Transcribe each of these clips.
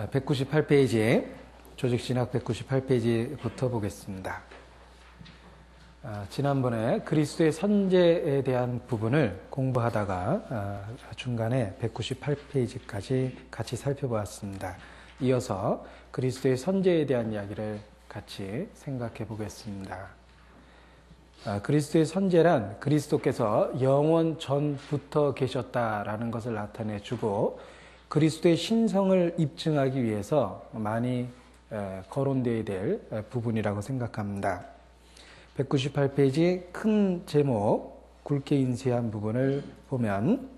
198페이지, 조직신학 198페이지부터 보겠습니다. 지난번에 그리스도의 선제에 대한 부분을 공부하다가 중간에 198페이지까지 같이 살펴보았습니다. 이어서 그리스도의 선제에 대한 이야기를 같이 생각해 보겠습니다. 그리스도의 선제란 그리스도께서 영원 전부터 계셨다라는 것을 나타내 주고 그리스도의 신성을 입증하기 위해서 많이 거론되어야 될 부분이라고 생각합니다. 198페이지 큰 제목 굵게 인쇄한 부분을 보면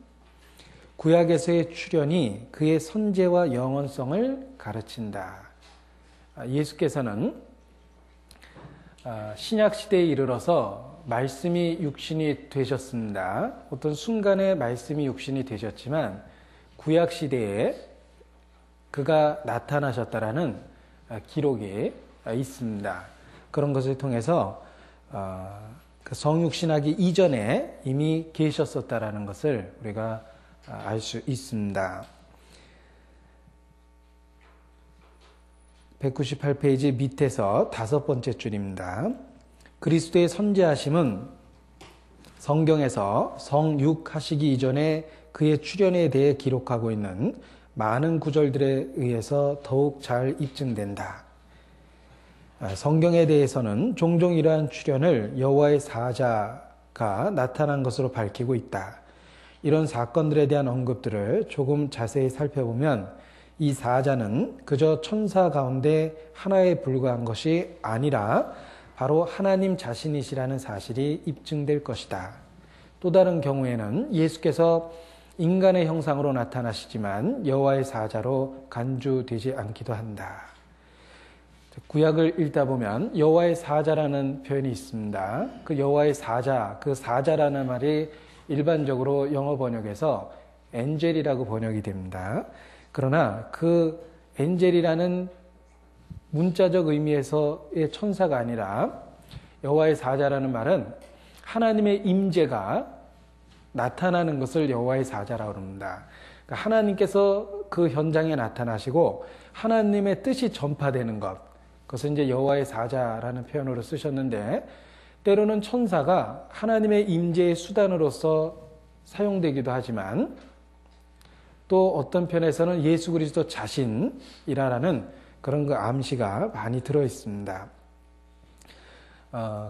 구약에서의 출현이 그의 선제와 영원성을 가르친다. 예수께서는 신약 시대에 이르러서 말씀이 육신이 되셨습니다. 어떤 순간에 말씀이 육신이 되셨지만 구약 시대에 그가 나타나셨다라는 기록이 있습니다. 그런 것을 통해서 성육신하기 이전에 이미 계셨었다라는 것을 우리가 알 수 있습니다. 198페이지 밑에서 5번째 줄입니다. 그리스도의 선제하심은 성경에서 성육하시기 이전에 그의 출현에 대해 기록하고 있는 많은 구절들에 의해서 더욱 잘 입증된다. 성경에 대해서는 종종 이러한 출현을 여호와의 사자가 나타난 것으로 밝히고 있다. 이런 사건들에 대한 언급들을 조금 자세히 살펴보면 이 사자는 그저 천사 가운데 하나에 불과한 것이 아니라 바로 하나님 자신이시라는 사실이 입증될 것이다. 또 다른 경우에는 예수께서 인간의 형상으로 나타나시지만 여호와의 사자로 간주되지 않기도 한다. 구약을 읽다 보면 여호와의 사자라는 표현이 있습니다. 그 여호와의 사자, 그 사자라는 말이 일반적으로 영어 번역에서 엔젤이라고 번역이 됩니다. 그러나 그 엔젤이라는 문자적 의미에서의 천사가 아니라 여호와의 사자라는 말은 하나님의 임재가 나타나는 것을 여호와의 사자라고 합니다. 그러니까 하나님께서 그 현장에 나타나시고 하나님의 뜻이 전파되는 것, 그것을 이제 여호와의 사자라는 표현으로 쓰셨는데 때로는 천사가 하나님의 임재의 수단으로서 사용되기도 하지만 또 어떤 편에서는 예수 그리스도 자신이라는 그런 그 암시가 많이 들어 있습니다.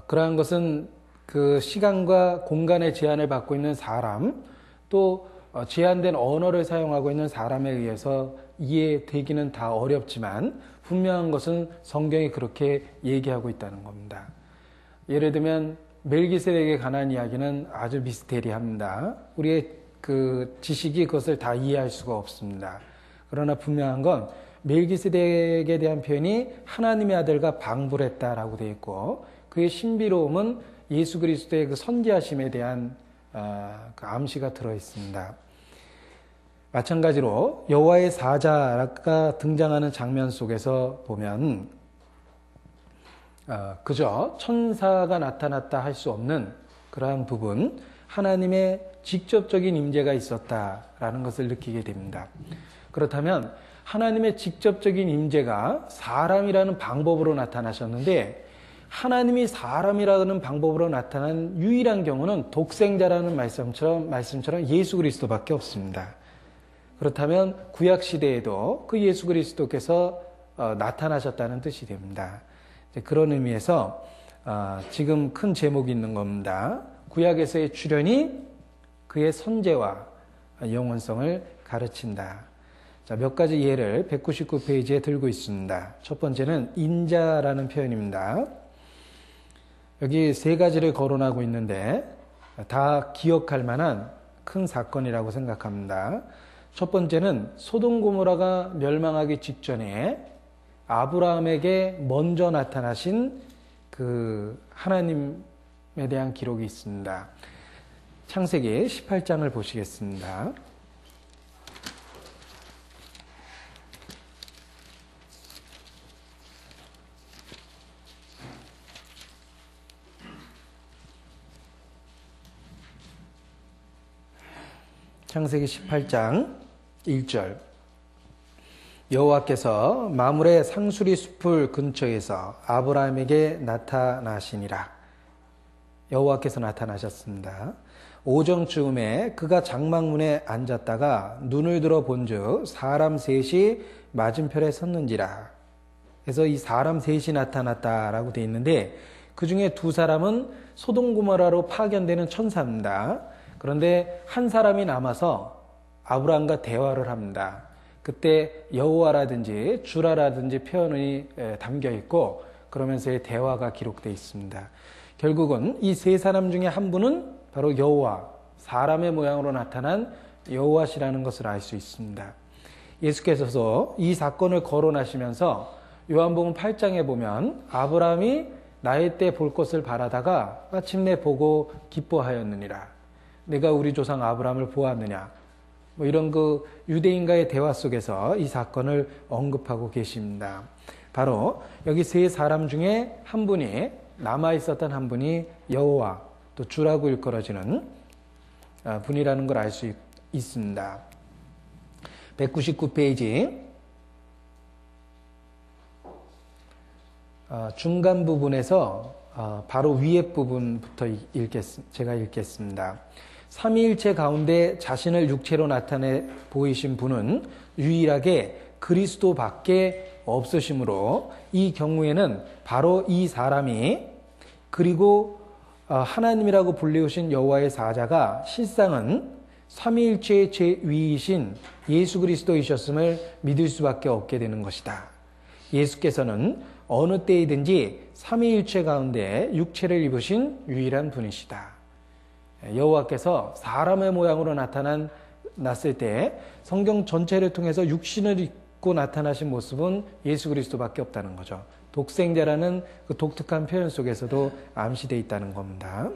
그러한 것은 그 시간과 공간의 제한을 받고 있는 사람, 또 제한된 언어를 사용하고 있는 사람에 의해서 이해되기는 다 어렵지만 분명한 것은 성경이 그렇게 얘기하고 있다는 겁니다. 예를 들면 멜기세덱에 관한 이야기는 아주 미스테리합니다. 우리의 그 지식이 그것을 다 이해할 수가 없습니다. 그러나 분명한 건 멜기세덱에 대한 표현이 하나님의 아들과 방부를 했다라고 되어 있고 그의 신비로움은 예수 그리스도의 그 선지하심에 대한 그 암시가 들어 있습니다. 마찬가지로 여호와의 사자가 등장하는 장면 속에서 보면 그저 천사가 나타났다 할 수 없는 그러한 부분, 하나님의 직접적인 임재가 있었다라는 것을 느끼게 됩니다. 그렇다면 하나님의 직접적인 임재가 사람이라는 방법으로 나타나셨는데 하나님이 사람이라는 방법으로 나타난 유일한 경우는 독생자라는 말씀처럼 예수 그리스도밖에 없습니다. 그렇다면 구약 시대에도 그 예수 그리스도께서 나타나셨다는 뜻이 됩니다. 그런 의미에서 지금 큰 제목이 있는 겁니다. 구약에서의 출현이 그의 선제와 영원성을 가르친다. 자, 몇 가지 예를 199페이지에 들고 있습니다. 첫 번째는 인자라는 표현입니다. 여기 3가지를 거론하고 있는데 다 기억할 만한 큰 사건이라고 생각합니다. 첫 번째는 소돔 고모라가 멸망하기 직전에 아브라함에게 먼저 나타나신 그 하나님에 대한 기록이 있습니다. 창세기 18장을 보시겠습니다. 창세기 18장 1절 여호와께서 마물의 상수리 숲을 근처에서 아브라함에게 나타나시니라. 여호와께서 나타나셨습니다. 오정쯤에 그가 장막문에 앉았다가 눈을 들어 본즉 사람 셋이 맞은편에 섰는지라. 그래서 이 사람 셋이 나타났다라고 되어 있는데 그 중에 두 사람은 소돔 고모라로 파견되는 천사입니다. 그런데 한 사람이 남아서 아브라함과 대화를 합니다. 그때 여호와라든지 주라라든지 표현이 담겨 있고 그러면서의 대화가 기록되어 있습니다. 결국은 이 세 사람 중에 한 분은 바로 여호와, 사람의 모양으로 나타난 여호와시라는 것을 알 수 있습니다. 예수께서도 이 사건을 거론하시면서 요한복음 8장에 보면 아브라함이 나의 때 볼 것을 바라다가 마침내 보고 기뻐하였느니라. 내가 우리 조상 아브라함을 보았느냐. 뭐 이런 그 유대인과의 대화 속에서 이 사건을 언급하고 계십니다. 바로 여기 세 사람 중에 한 분이 남아 있었던 한 분이 여호와 또 주라고 일컬어지는 분이라는 걸 알 수 있습니다. 199페이지 중간 부분에서 바로 위에 부분부터 제가 읽겠습니다. 삼위일체 가운데 자신을 육체로 나타내 보이신 분은 유일하게 그리스도밖에 없으시므로 이 경우에는 바로 이 사람이 그리고 하나님이라고 불리우신 여호와의 사자가 실상은 삼위일체의 제위이신 예수 그리스도이셨음을 믿을 수밖에 없게 되는 것이다. 예수께서는 어느 때이든지 삼위일체 가운데 육체를 입으신 유일한 분이시다. 여호와께서 사람의 모양으로 나타났을 때 성경 전체를 통해서 육신을 입고 나타나신 모습은 예수 그리스도밖에 없다는 거죠. 독생자라는 그 독특한 표현 속에서도 암시되어 있다는 겁니다.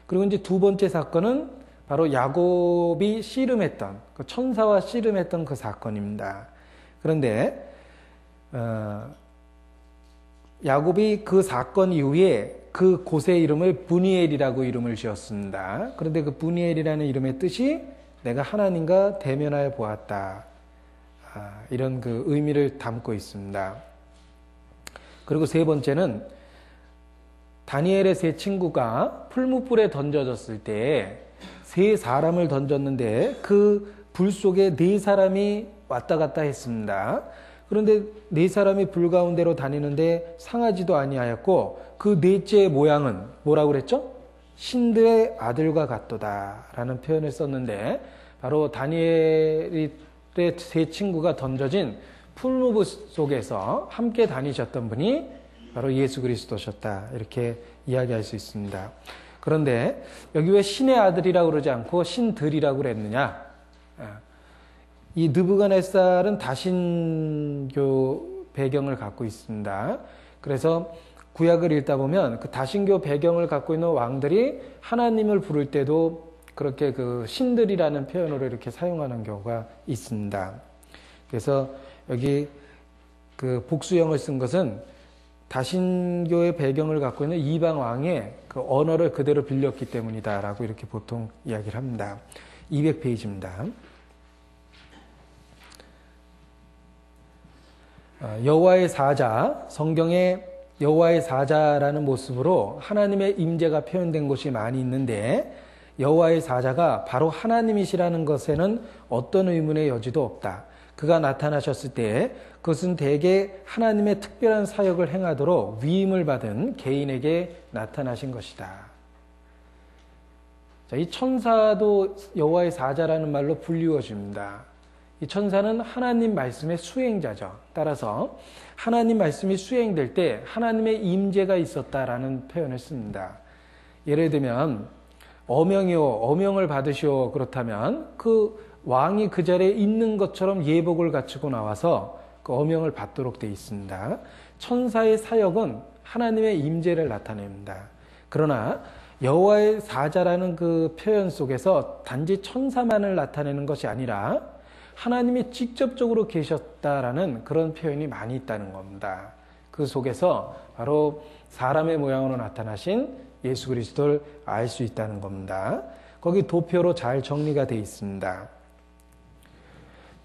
그리고 이제 두 번째 사건은 바로 야곱이 씨름했던 그 천사와 씨름했던 그 사건입니다. 그런데 야곱이 그 사건 이후에 그 곳의 이름을 브니엘이라고 이름을 지었습니다. 그런데 그 브니엘이라는 이름의 뜻이 내가 하나님과 대면하여 보았다. 이런 그 의미를 담고 있습니다. 그리고 세 번째는 다니엘의 세 친구가 풀무불에 던져졌을 때 세 사람을 던졌는데 그 불 속에 네 사람이 왔다 갔다 했습니다. 그런데 네 사람이 불 가운데로 다니는데 상하지도 아니하였고 그 넷째의 모양은 뭐라고 그랬죠? 신들의 아들과 같도다 라는 표현을 썼는데 바로 다니엘의 세 친구가 던져진 풀무불 속에서 함께 다니셨던 분이 바로 예수 그리스도셨다 이렇게 이야기할 수 있습니다. 그런데 여기 왜 신의 아들이라고 그러지 않고 신들이라고 그랬느냐? 이 느부갓네살은 다신교 배경을 갖고 있습니다. 그래서 구약을 읽다 보면 그 다신교 배경을 갖고 있는 왕들이 하나님을 부를 때도 그렇게 그 신들이라는 표현으로 이렇게 사용하는 경우가 있습니다. 그래서 여기 그 복수형을 쓴 것은 다신교의 배경을 갖고 있는 이방 왕의 그 언어를 그대로 빌렸기 때문이다라고 이렇게 보통 이야기를 합니다. 200페이지입니다. 여호와의 사자, 성경에 여호와의 사자라는 모습으로 하나님의 임재가 표현된 곳이 많이 있는데 여호와의 사자가 바로 하나님이시라는 것에는 어떤 의문의 여지도 없다. 그가 나타나셨을 때 그것은 대개 하나님의 특별한 사역을 행하도록 위임을 받은 개인에게 나타나신 것이다. 자, 이 천사도 여호와의 사자라는 말로 불리워집니다. 이 천사는 하나님 말씀의 수행자죠. 따라서 하나님 말씀이 수행될 때 하나님의 임재가 있었다라는 표현을 씁니다. 예를 들면 어명이요, 어명을 받으시오 그렇다면 그 왕이 그 자리에 있는 것처럼 예복을 갖추고 나와서 그 어명을 받도록 되어 있습니다. 천사의 사역은 하나님의 임재를 나타냅니다. 그러나 여호와의 사자라는 그 표현 속에서 단지 천사만을 나타내는 것이 아니라 하나님이 직접적으로 계셨다라는 그런 표현이 많이 있다는 겁니다. 그 속에서 바로 사람의 모양으로 나타나신 예수 그리스도를 알 수 있다는 겁니다. 거기 도표로 잘 정리가 되어 있습니다.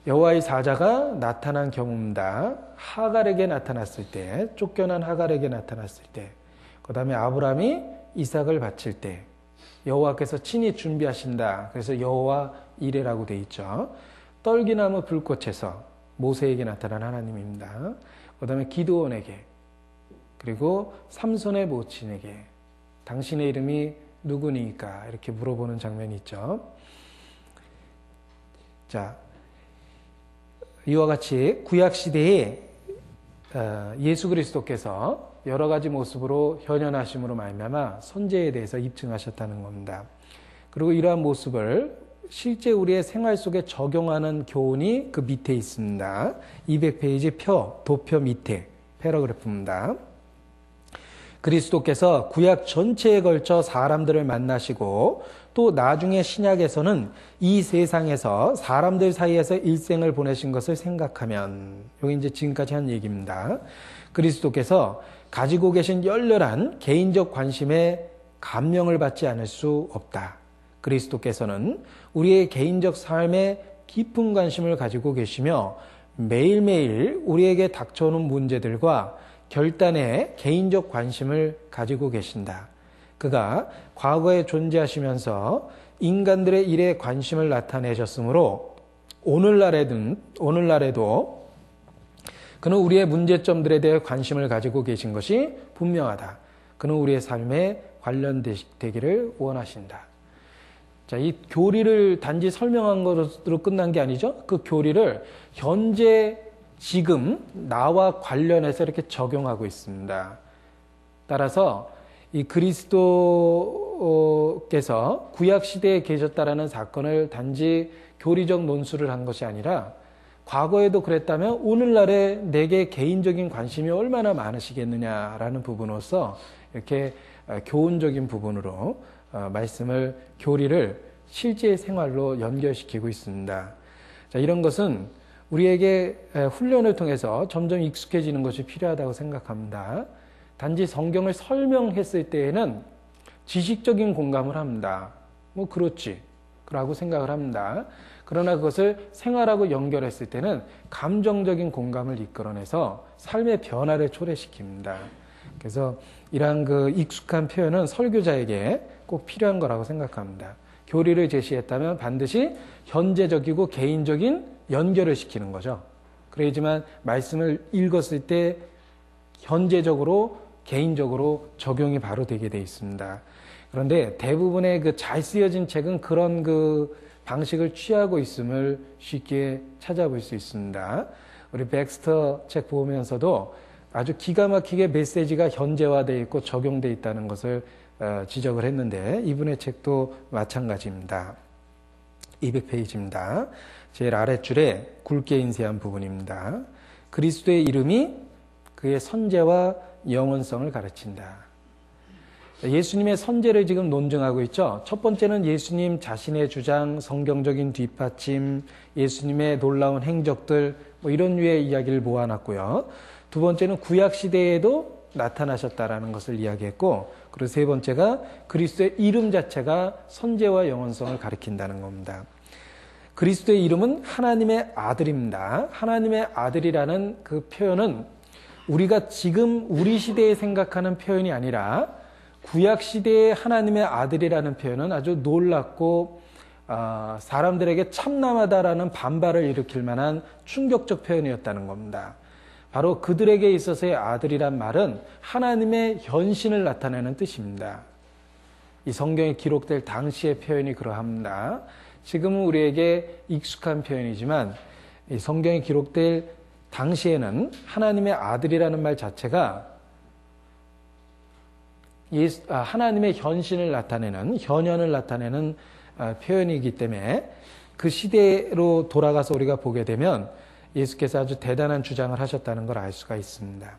여호와의 사자가 나타난 경우입니다. 하갈에게 나타났을 때, 쫓겨난 하갈에게 나타났을 때, 그 다음에 아브라함이 이삭을 바칠 때 여호와께서 친히 준비하신다. 그래서 여호와 이레라고 되어 있죠. 떨기나무 불꽃에서 모세에게 나타난 하나님입니다. 그 다음에 기드온에게, 그리고 삼손의 모친에게 당신의 이름이 누구니까 이렇게 물어보는 장면이 있죠. 자, 이와 같이 구약시대에 예수 그리스도께서 여러 가지 모습으로 현현하심으로 말미암아 선제에 대해서 입증하셨다는 겁니다. 그리고 이러한 모습을 실제 우리의 생활 속에 적용하는 교훈이 그 밑에 있습니다. 200페이지 도표 밑에 패러그래프입니다. 그리스도께서 구약 전체에 걸쳐 사람들을 만나시고 또 나중에 신약에서는 이 세상에서 사람들 사이에서 일생을 보내신 것을 생각하면, 여기 이제 지금까지 한 얘기입니다. 그리스도께서 가지고 계신 열렬한 개인적 관심에 감명을 받지 않을 수 없다. 그리스도께서는 우리의 개인적 삶에 깊은 관심을 가지고 계시며 매일매일 우리에게 닥쳐오는 문제들과 결단에 개인적 관심을 가지고 계신다. 그가 과거에 존재하시면서 인간들의 일에 관심을 나타내셨으므로 오늘날에도 그는 우리의 문제점들에 대해 관심을 가지고 계신 것이 분명하다. 그는 우리의 삶에 관련되기를 원하신다. 자, 이 교리를 단지 설명한 것으로 끝난 게 아니죠. 그 교리를 현재 지금 나와 관련해서 이렇게 적용하고 있습니다. 따라서 이 그리스도께서 구약시대에 계셨다라는 사건을 단지 교리적 논술을 한 것이 아니라 과거에도 그랬다면 오늘날에 내게 개인적인 관심이 얼마나 많으시겠느냐라는 부분으로서 이렇게 교훈적인 부분으로 교리를 실제 생활로 연결시키고 있습니다. 자, 이런 것은 우리에게 훈련을 통해서 점점 익숙해지는 것이 필요하다고 생각합니다. 단지 성경을 설명했을 때에는 지식적인 공감을 합니다. 뭐 그렇지 라고 생각을 합니다. 그러나 그것을 생활하고 연결했을 때는 감정적인 공감을 이끌어내서 삶의 변화를 초래시킵니다. 그래서 이러한 그 익숙한 표현은 설교자에게 꼭 필요한 거라고 생각합니다. 교리를 제시했다면 반드시 현재적이고 개인적인 연결을 시키는 거죠. 그래야지만 말씀을 읽었을 때 현재적으로 개인적으로 적용이 바로 되게 돼 있습니다. 그런데 대부분의 그 잘 쓰여진 책은 그런 그 방식을 취하고 있음을 쉽게 찾아볼 수 있습니다. 우리 백스터 책 보면서도 아주 기가 막히게 메시지가 현재화되어 있고 적용되어 있다는 것을 지적을 했는데 이분의 책도 마찬가지입니다. 200페이지입니다. 제일 아랫줄에 굵게 인쇄한 부분입니다. 그리스도의 이름이 그의 선제와 영원성을 가르친다. 예수님의 선제를 지금 논증하고 있죠. 첫 번째는 예수님 자신의 주장, 성경적인 뒷받침, 예수님의 놀라운 행적들, 뭐 이런 류의 이야기를 모아놨고요. 두 번째는 구약시대에도 나타나셨다라는 것을 이야기했고, 그리고 세 번째가 그리스도의 이름 자체가 선제와 영원성을 가리킨다는 겁니다. 그리스도의 이름은 하나님의 아들입니다. 하나님의 아들이라는 그 표현은 우리가 지금 우리 시대에 생각하는 표현이 아니라 구약시대의 하나님의 아들이라는 표현은 아주 놀랍고 사람들에게 참남하다라는 반발을 일으킬 만한 충격적 표현이었다는 겁니다. 바로 그들에게 있어서의 아들이란 말은 하나님의 현신을 나타내는 뜻입니다. 이 성경에 기록될 당시의 표현이 그러합니다. 지금은 우리에게 익숙한 표현이지만 이 성경에 기록될 당시에는 하나님의 아들이라는 말 자체가 하나님의 현신을 나타내는, 현현을 나타내는 표현이기 때문에 그 시대로 돌아가서 우리가 보게 되면 예수께서 아주 대단한 주장을 하셨다는 걸 알 수가 있습니다.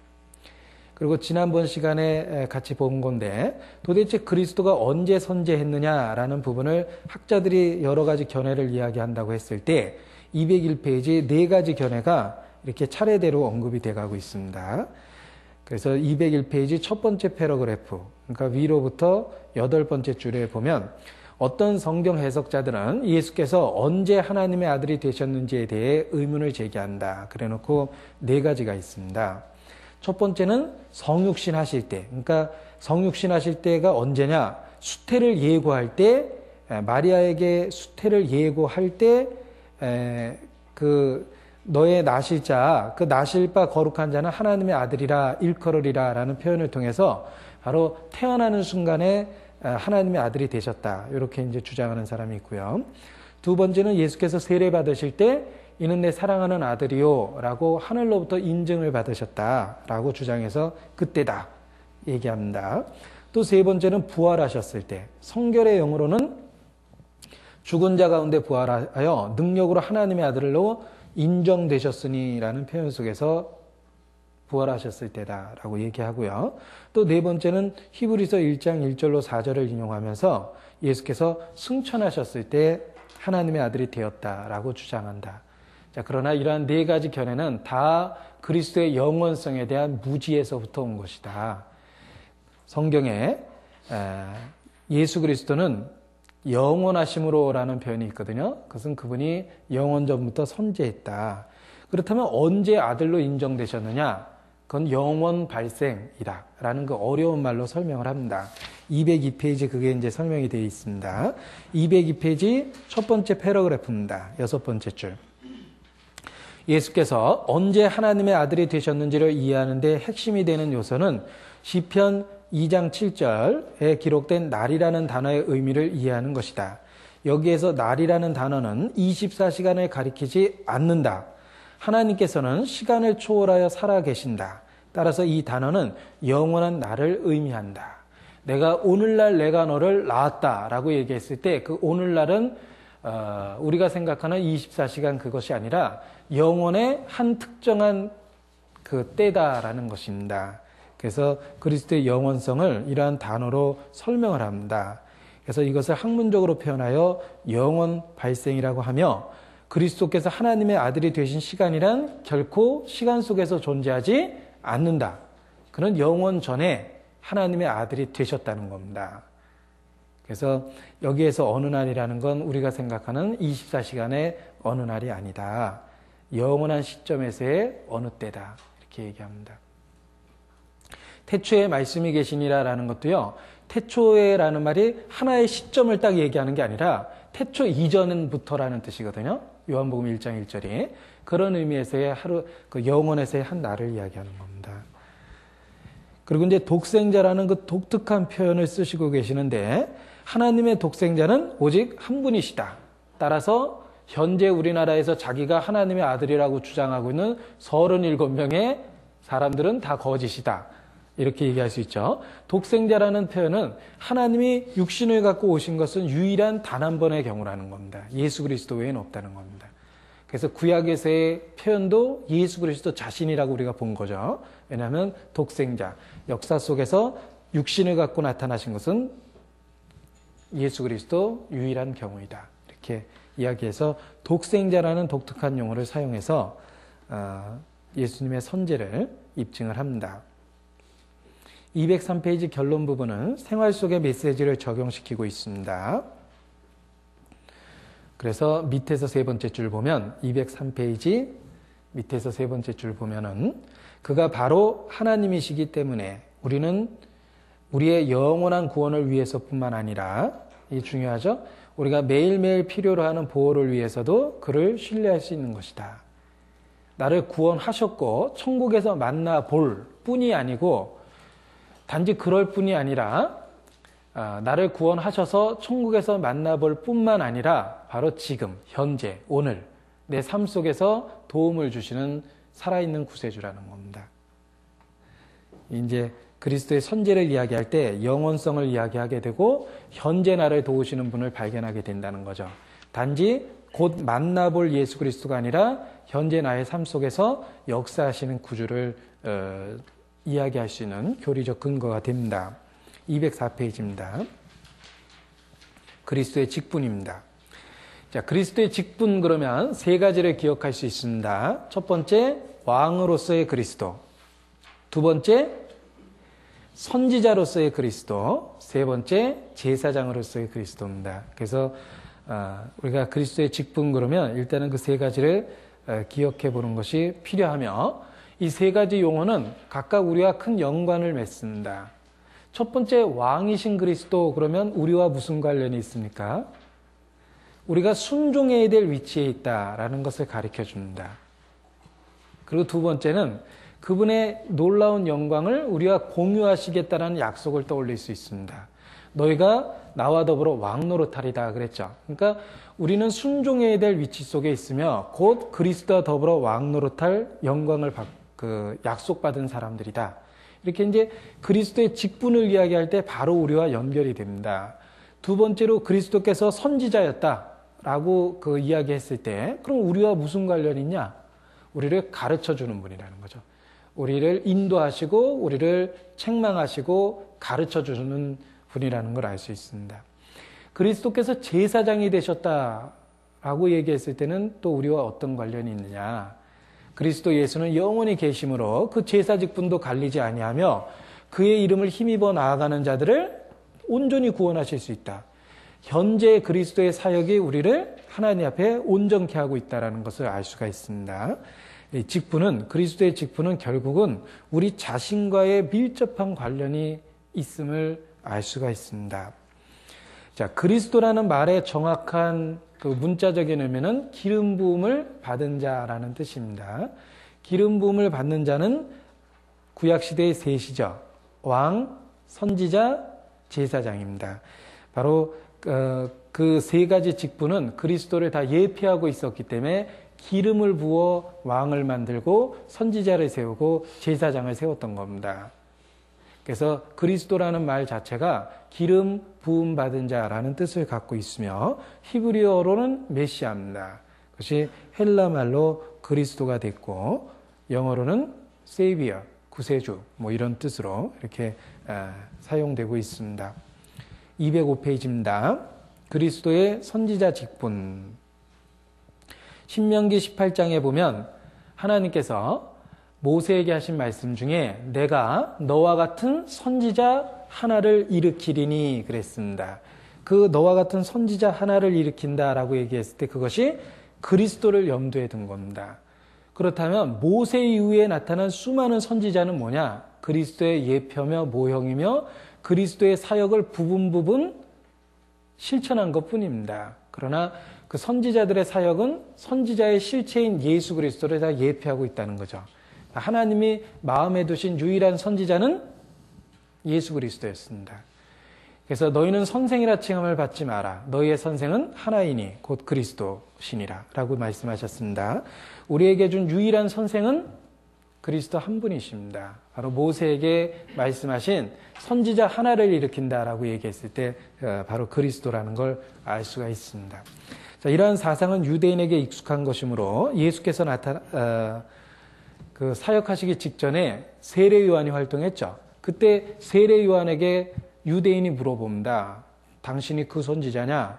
그리고 지난번 시간에 같이 본 건데 도대체 그리스도가 언제 선제했느냐라는 부분을 학자들이 여러 가지 견해를 이야기한다고 했을 때 201페이지 네 가지 견해가 이렇게 차례대로 언급이 돼가고 있습니다. 그래서 201페이지 첫 번째 패러그래프, 그러니까 위로부터 8번째 줄에 보면 어떤 성경 해석자들은 예수께서 언제 하나님의 아들이 되셨는지에 대해 의문을 제기한다. 그래놓고 네 가지가 있습니다. 첫 번째는 성육신 하실 때, 그러니까 성육신 하실 때가 언제냐? 수태를 예고할 때, 마리아에게 수태를 예고할 때, 너의 나실 자, 그 나실 바 거룩한 자는 하나님의 아들이라 일컬으리라 라는 표현을 통해서 바로 태어나는 순간에 하나님의 아들이 되셨다. 이렇게 이제 주장하는 사람이 있고요. 두 번째는 예수께서 세례 받으실 때 이는 내 사랑하는 아들이요 라고 하늘로부터 인증을 받으셨다 라고 주장해서 그때다 얘기합니다. 또 세 번째는 부활하셨을 때, 성결의 영으로는 죽은 자 가운데 부활하여 능력으로 하나님의 아들로 인정되셨으니 라는 표현 속에서 부활하셨을 때다라고 얘기하고요. 또 네 번째는 히브리서 1장 1절로 4절을 인용하면서 예수께서 승천하셨을 때 하나님의 아들이 되었다라고 주장한다. 자, 그러나 이러한 네 가지 견해는 다 그리스도의 영원성에 대한 무지에서부터 온 것이다. 성경에 예수 그리스도는 영원하심으로라는 표현이 있거든요. 그것은 그분이 영원전부터 선재했다. 그렇다면 언제 아들로 인정되셨느냐? 그건 영원 발생이다 라는 그 어려운 말로 설명을 합니다. 202페이지 그게 이제 설명이 되어 있습니다. 202페이지 첫 번째 패러그래프입니다. 여섯 번째 줄. 예수께서 언제 하나님의 아들이 되셨는지를 이해하는 데 핵심이 되는 요소는 시편 2장 7절에 기록된 날이라는 단어의 의미를 이해하는 것이다. 여기에서 날이라는 단어는 24시간을 가리키지 않는다. 하나님께서는 시간을 초월하여 살아계신다. 따라서 이 단어는 영원한 날을 의미한다. 내가 오늘날 내가 너를 낳았다라고 얘기했을 때 그 오늘날은 우리가 생각하는 24시간 그것이 아니라 영원의 한 특정한 그 때다라는 것입니다. 그래서 그리스도의 영원성을 이러한 단어로 설명을 합니다. 그래서 이것을 학문적으로 표현하여 영원 발생이라고 하며 그리스도께서 하나님의 아들이 되신 시간이란 결코 시간 속에서 존재하지 않는다. 그는 영원 전에 하나님의 아들이 되셨다는 겁니다. 그래서 여기에서 어느 날이라는 건 우리가 생각하는 24시간의 어느 날이 아니다. 영원한 시점에서의 어느 때다. 이렇게 얘기합니다. 태초에 말씀이 계시니라라는 것도요. 태초에라는 말이 하나의 시점을 딱 얘기하는 게 아니라 태초 이전부터라는 뜻이거든요. 요한복음 1장 1절이. 그런 의미에서의 그 영원에서의 한 날을 이야기하는 겁니다. 그리고 이제 독생자라는 그 독특한 표현을 쓰시고 계시는데 하나님의 독생자는 오직 한 분이시다. 따라서 현재 우리나라에서 자기가 하나님의 아들이라고 주장하고 있는 37명의 사람들은 다 거짓이다. 이렇게 얘기할 수 있죠. 독생자라는 표현은 하나님이 육신을 갖고 오신 것은 유일한 단 한 번의 경우라는 겁니다. 예수 그리스도 외에는 없다는 겁니다. 그래서 구약에서의 표현도 예수 그리스도 자신이라고 우리가 본 거죠. 왜냐하면 독생자, 역사 속에서 육신을 갖고 나타나신 것은 예수 그리스도 유일한 경우이다. 이렇게 이야기해서 독생자라는 독특한 용어를 사용해서 예수님의 선제를 입증을 합니다. 203페이지 결론 부분은 생활 속의 메시지를 적용시키고 있습니다. 그래서 밑에서 세 번째 줄 보면 203페이지 밑에서 세 번째 줄 보면은 그가 바로 하나님이시기 때문에 우리는 우리의 영원한 구원을 위해서뿐만 아니라 이 중요하죠. 우리가 매일매일 필요로 하는 보호를 위해서도 그를 신뢰할 수 있는 것이다. 나를 구원하셨고 천국에서 만나볼 뿐이 아니고 단지 그럴 뿐이 아니라 나를 구원하셔서 천국에서 만나볼 뿐만 아니라 바로 지금, 현재, 오늘 내 삶 속에서 도움을 주시는 살아있는 구세주라는 겁니다. 이제 그리스도의 선제를 이야기할 때 영원성을 이야기하게 되고 현재 나를 도우시는 분을 발견하게 된다는 거죠. 단지 곧 만나볼 예수 그리스도가 아니라 현재 나의 삶 속에서 역사하시는 구주를 이야기할 수 있는 교리적 근거가 됩니다. 204페이지입니다. 그리스도의 직분입니다. 자, 그리스도의 직분 그러면 세 가지를 기억할 수 있습니다. 첫 번째, 왕으로서의 그리스도. 두 번째, 선지자로서의 그리스도, 세 번째 제사장으로서의 그리스도입니다. 그래서 우리가 그리스도의 직분 그러면 일단은 그 세 가지를 기억해 보는 것이 필요하며, 이 세 가지 용어는 각각 우리와 큰 연관을 맺습니다. 첫 번째, 왕이신 그리스도 그러면 우리와 무슨 관련이 있습니까? 우리가 순종해야 될 위치에 있다라는 것을 가르쳐 줍니다. 그리고 두 번째는 그분의 놀라운 영광을 우리가 공유하시겠다라는 약속을 떠올릴 수 있습니다. 너희가 나와 더불어 왕 노릇하리다 그랬죠. 그러니까 우리는 순종해야 될 위치 속에 있으며 곧 그리스도와 더불어 왕 노릇할 영광을 약속받은 사람들이다. 이렇게 이제 그리스도의 직분을 이야기할 때 바로 우리와 연결이 됩니다. 두 번째로 그리스도께서 선지자였다라고 이야기했을 때 그럼 우리와 무슨 관련이 있냐? 우리를 가르쳐 주는 분이라는 거죠. 우리를 인도하시고 우리를 책망하시고 가르쳐 주는 분이라는 걸 알 수 있습니다. 그리스도께서 제사장이 되셨다라고 얘기했을 때는 또 우리와 어떤 관련이 있느냐? 그리스도 예수는 영원히 계심으로 그 제사 직분도 갈리지 아니하며 그의 이름을 힘입어 나아가는 자들을 온전히 구원하실 수 있다. 현재 그리스도의 사역이 우리를 하나님 앞에 온전케 하고 있다는 것을 알 수가 있습니다. 이 직분은, 그리스도의 직분은 결국은 우리 자신과의 밀접한 관련이 있음을 알 수가 있습니다. 자, 그리스도라는 말의 정확한 문자적인 의미는 기름 부음을 받은 자라는 뜻입니다. 기름 부음을 받는 자는 구약시대의 셋이죠. 왕, 선지자, 제사장입니다. 바로 그 세 가지 직분은 그리스도를 다 예표하고 있었기 때문에 기름을 부어 왕을 만들고 선지자를 세우고 제사장을 세웠던 겁니다. 그래서 그리스도라는 말 자체가 기름 부음 받은 자라는 뜻을 갖고 있으며 히브리어로는 메시아입니다. 그것이 헬라 말로 그리스도가 됐고 영어로는 세이비어, 구세주 뭐 이런 뜻으로 이렇게 사용되고 있습니다. 205페이지입니다. 그리스도의 선지자 직분. 신명기 18장에 보면 하나님께서 모세에게 하신 말씀 중에 내가 너와 같은 선지자 하나를 일으키리니 그랬습니다. 그 너와 같은 선지자 하나를 일으킨다라고 얘기했을 때 그것이 그리스도를 염두에 둔 겁니다. 그렇다면 모세 이후에 나타난 수많은 선지자는 뭐냐? 그리스도의 예표며 모형이며 그리스도의 사역을 부분 실천한 것뿐입니다. 그러나 그 선지자들의 사역은 선지자의 실체인 예수 그리스도를 다 예표하고 있다는 거죠. 하나님이 마음에 두신 유일한 선지자는 예수 그리스도였습니다. 그래서 너희는 선생이라 칭함을 받지 마라. 너희의 선생은 하나이니 곧 그리스도시니라 라고 말씀하셨습니다. 우리에게 준 유일한 선생은 그리스도 한 분이십니다. 바로 모세에게 말씀하신 선지자 하나를 일으킨다라고 얘기했을 때 바로 그리스도라는 걸 알 수가 있습니다. 자, 이러한 사상은 유대인에게 익숙한 것이므로 예수께서 사역하시기 직전에 세례 요한이 활동했죠. 그때 세례 요한에게 유대인이 물어봅니다. 당신이 그 선지자냐?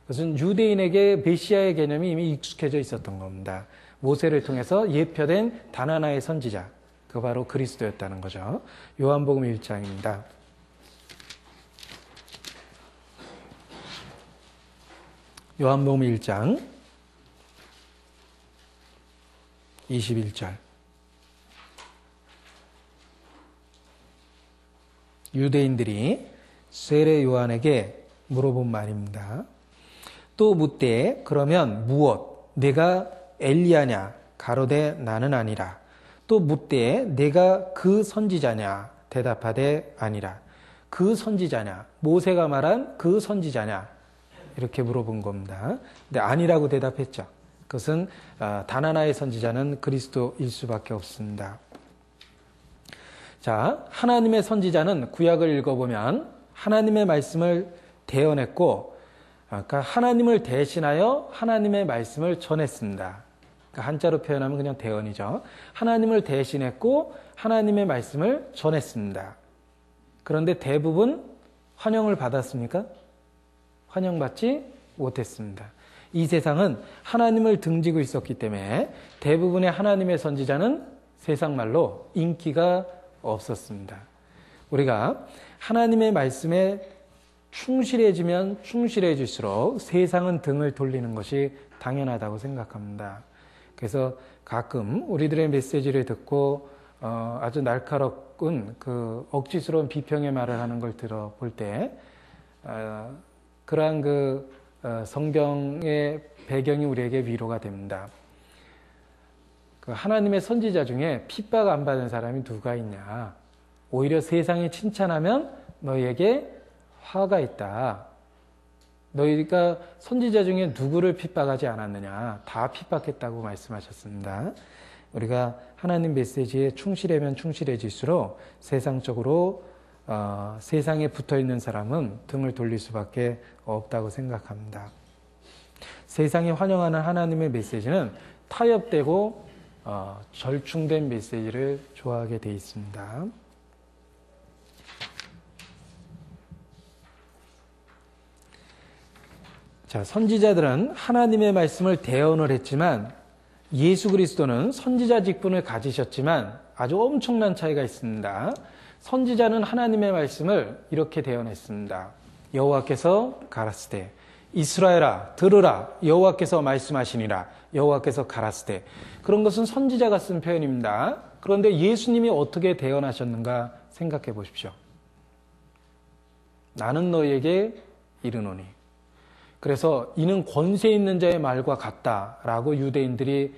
그것은 유대인에게 메시아의 개념이 이미 익숙해져 있었던 겁니다. 모세를 통해서 예표된 단 하나의 선지자, 그 바로 그리스도였다는 거죠. 요한복음 1장입니다. 요한복음 1장 21절. 유대인들이 세례 요한에게 물어본 말입니다. 또 묻되 그러면 무엇? 내가 엘리야냐? 가로되 나는 아니라. 또 묻되 내가 그 선지자냐? 대답하되 아니라. 그 선지자냐? 모세가 말한 그 선지자냐? 이렇게 물어본 겁니다. 근데 아니라고 대답했죠. 그것은 단 하나의 선지자는 그리스도일 수밖에 없습니다. 자, 하나님의 선지자는 구약을 읽어보면 하나님의 말씀을 대언했고, 그러니까 하나님을 대신하여 하나님의 말씀을 전했습니다. 그러니까 한자로 표현하면 그냥 대언이죠. 하나님을 대신했고 하나님의 말씀을 전했습니다. 그런데 대부분 환영을 받았습니까? 환영받지 못했습니다. 이 세상은 하나님을 등지고 있었기 때문에 대부분의 하나님의 선지자는 세상 말로 인기가 없었습니다. 우리가 하나님의 말씀에 충실해지면 충실해질수록 세상은 등을 돌리는 것이 당연하다고 생각합니다. 그래서 가끔 우리들의 메시지를 듣고 아주 날카로운 그 억지스러운 비평의 말을 하는 걸 들어볼 때 그러한 그 성경의 배경이 우리에게 위로가 됩니다. 그 하나님의 선지자 중에 핍박 안 받은 사람이 누가 있냐? 오히려 세상이 칭찬하면 너희에게 화가 있다. 너희가 선지자 중에 누구를 핍박하지 않았느냐? 다 핍박했다고 말씀하셨습니다. 우리가 하나님 메시지에 충실하면 충실해질수록 세상적으로 세상에 붙어있는 사람은 등을 돌릴 수밖에 없다고 생각합니다. 세상이 환영하는 하나님의 메시지는 타협되고 절충된 메시지를 좋아하게 되어 있습니다. 자, 선지자들은 하나님의 말씀을 대언을 했지만 예수 그리스도는 선지자 직분을 가지셨지만 아주 엄청난 차이가 있습니다. 선지자는 하나님의 말씀을 이렇게 대언했습니다. 여호와께서 가라스되 이스라엘아 들으라 여호와께서 말씀하시니라 여호와께서 가라스되. 그런 것은 선지자가 쓴 표현입니다. 그런데 예수님이 어떻게 대언하셨는가 생각해 보십시오. 나는 너희에게 이르노니. 그래서 이는 권세 있는 자의 말과 같다라고 유대인들이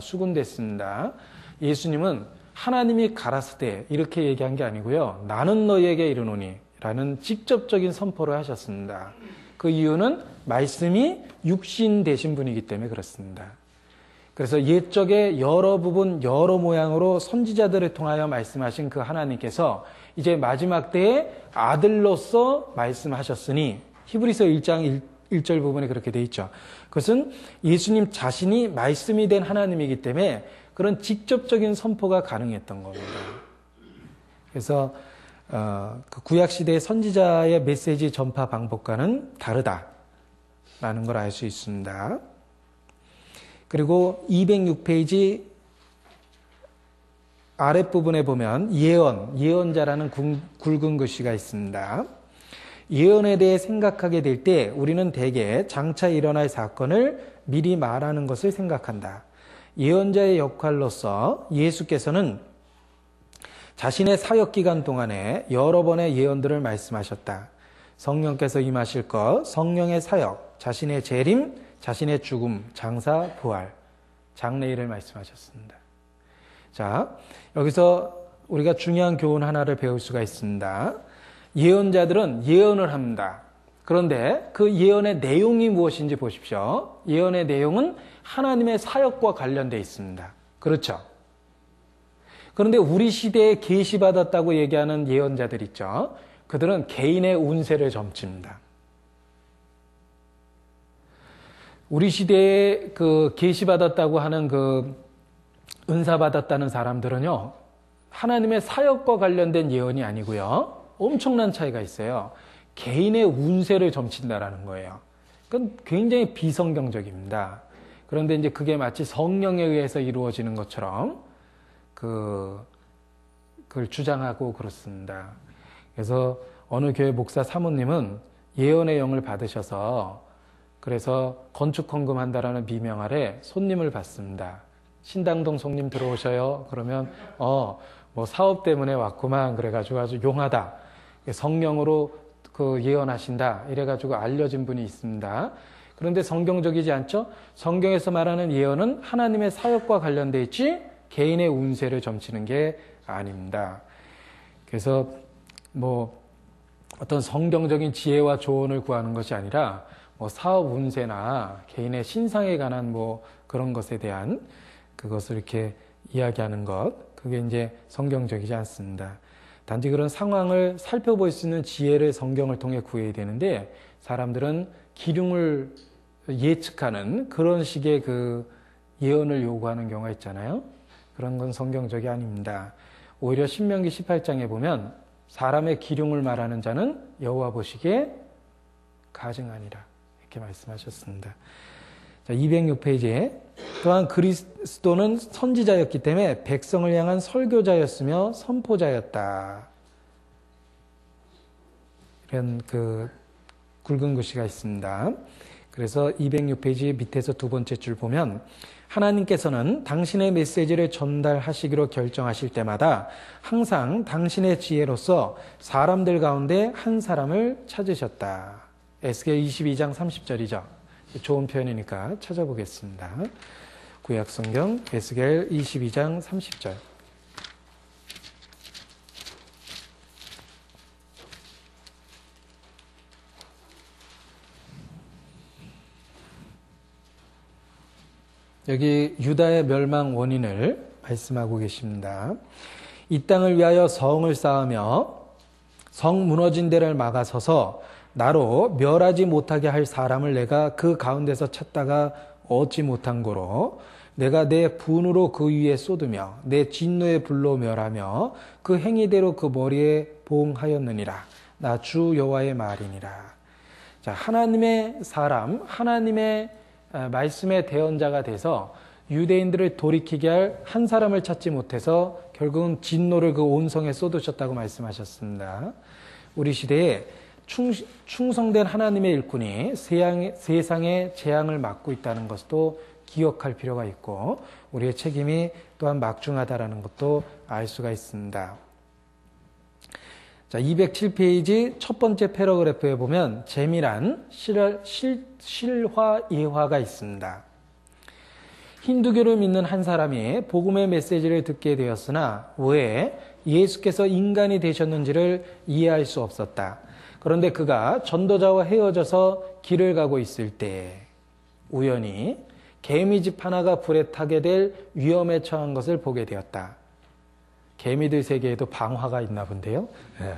수군댔습니다. 예수님은 하나님이 가라스되 이렇게 얘기한 게 아니고요. 나는 너희에게 이르노니 라는 직접적인 선포를 하셨습니다. 그 이유는 말씀이 육신 되신 분이기 때문에 그렇습니다. 그래서 옛적에 여러 부분 여러 모양으로 선지자들을 통하여 말씀하신 그 하나님께서 이제 마지막 때에 아들로서 말씀하셨으니 히브리서 1장 1절 부분에 그렇게 돼 있죠. 그것은 예수님 자신이 말씀이 된 하나님이기 때문에 그런 직접적인 선포가 가능했던 겁니다. 그래서 그 구약시대의 선지자의 메시지 전파 방법과는 다르다라는 걸 알 수 있습니다. 그리고 206페이지 아랫부분에 보면 예언자라는 굵은 글씨가 있습니다. 예언에 대해 생각하게 될 때 우리는 대개 장차 일어날 사건을 미리 말하는 것을 생각한다. 예언자의 역할로서 예수께서는 자신의 사역 기간 동안에 여러 번의 예언들을 말씀하셨다. 성령께서 임하실 것, 성령의 사역, 자신의 재림, 자신의 죽음, 장사, 부활, 장래일을 말씀하셨습니다. 자, 여기서 우리가 중요한 교훈 하나를 배울 수가 있습니다. 예언자들은 예언을 합니다. 그런데 그 예언의 내용이 무엇인지 보십시오. 예언의 내용은 하나님의 사역과 관련되어 있습니다. 그렇죠? 그런데 우리 시대에 계시받았다고 얘기하는 예언자들 있죠. 그들은 개인의 운세를 점칩니다. 우리 시대에 그 계시받았다고 하는 그 은사받았다는 사람들은요, 하나님의 사역과 관련된 예언이 아니고요. 엄청난 차이가 있어요. 개인의 운세를 점친다라는 거예요. 그건 굉장히 비성경적입니다. 그런데 이제 그게 마치 성령에 의해서 이루어지는 것처럼 그걸 주장하고 그렇습니다. 그래서 어느 교회 목사 사모님은 예언의 영을 받으셔서 그래서 건축 헌금한다라는 비명 아래 손님을 받습니다. 신당동 손님 들어오셔요. 그러면 뭐 사업 때문에 왔구만. 그래가지고 아주 용하다. 성령으로 그 예언하신다. 이래가지고 알려진 분이 있습니다. 그런데 성경적이지 않죠? 성경에서 말하는 예언은 하나님의 사역과 관련돼 있지 개인의 운세를 점치는 게 아닙니다. 그래서 뭐 어떤 성경적인 지혜와 조언을 구하는 것이 아니라 뭐 사업 운세나 개인의 신상에 관한 뭐 그런 것에 대한 그것을 이렇게 이야기하는 것, 그게 이제 성경적이지 않습니다. 단지 그런 상황을 살펴볼 수 있는 지혜를 성경을 통해 구해야 되는데 사람들은 기륭을 예측하는 그런 식의 그 예언을 요구하는 경우가 있잖아요. 그런 건 성경적이 아닙니다. 오히려 신명기 18장에 보면 사람의 기륭을 말하는 자는 여호와 보시기에 가증하니라 이렇게 말씀하셨습니다. 자, 206페이지에 또한 그리스도는 선지자였기 때문에 백성을 향한 설교자였으며 선포자였다. 이런 그 굵은 글씨가 있습니다. 그래서 206페이지 밑에서 두 번째 줄 보면 하나님께서는 당신의 메시지를 전달하시기로 결정하실 때마다 항상 당신의 지혜로서 사람들 가운데 한 사람을 찾으셨다. 에스겔 22장 30절이죠. 좋은 표현이니까 찾아보겠습니다. 구약성경 에스겔 22장 30절. 여기 유다의 멸망 원인을 말씀하고 계십니다. 이 땅을 위하여 성을 쌓으며 성 무너진 데를 막아서서 나로 멸하지 못하게 할 사람을 내가 그 가운데서 찾다가 얻지 못한 고로 내가 내 분으로 그 위에 쏟으며 내 진노의 불로 멸하며 그 행위대로 그 머리에 보응하였느니라. 나 주 여호와의 말이니라. 자, 하나님의 사람, 하나님의 말씀의 대언자가 돼서 유대인들을 돌이키게 할 한 사람을 찾지 못해서 결국은 진노를 그 온 성에 쏟으셨다고 말씀하셨습니다. 우리 시대에 충성된 하나님의 일꾼이 세상의 재앙을 막고 있다는 것도 기억할 필요가 있고 우리의 책임이 또한 막중하다는 것도 알 수가 있습니다. 자, 207페이지 첫 번째 패러그래프에 보면 재미난 실화 예화가 있습니다. 힌두교를 믿는 한 사람이 복음의 메시지를 듣게 되었으나 왜 예수께서 인간이 되셨는지를 이해할 수 없었다. 그런데 그가 전도자와 헤어져서 길을 가고 있을 때 우연히 개미집 하나가 불에 타게 될 위험에 처한 것을 보게 되었다. 개미들 세계에도 방화가 있나 본데요. 네.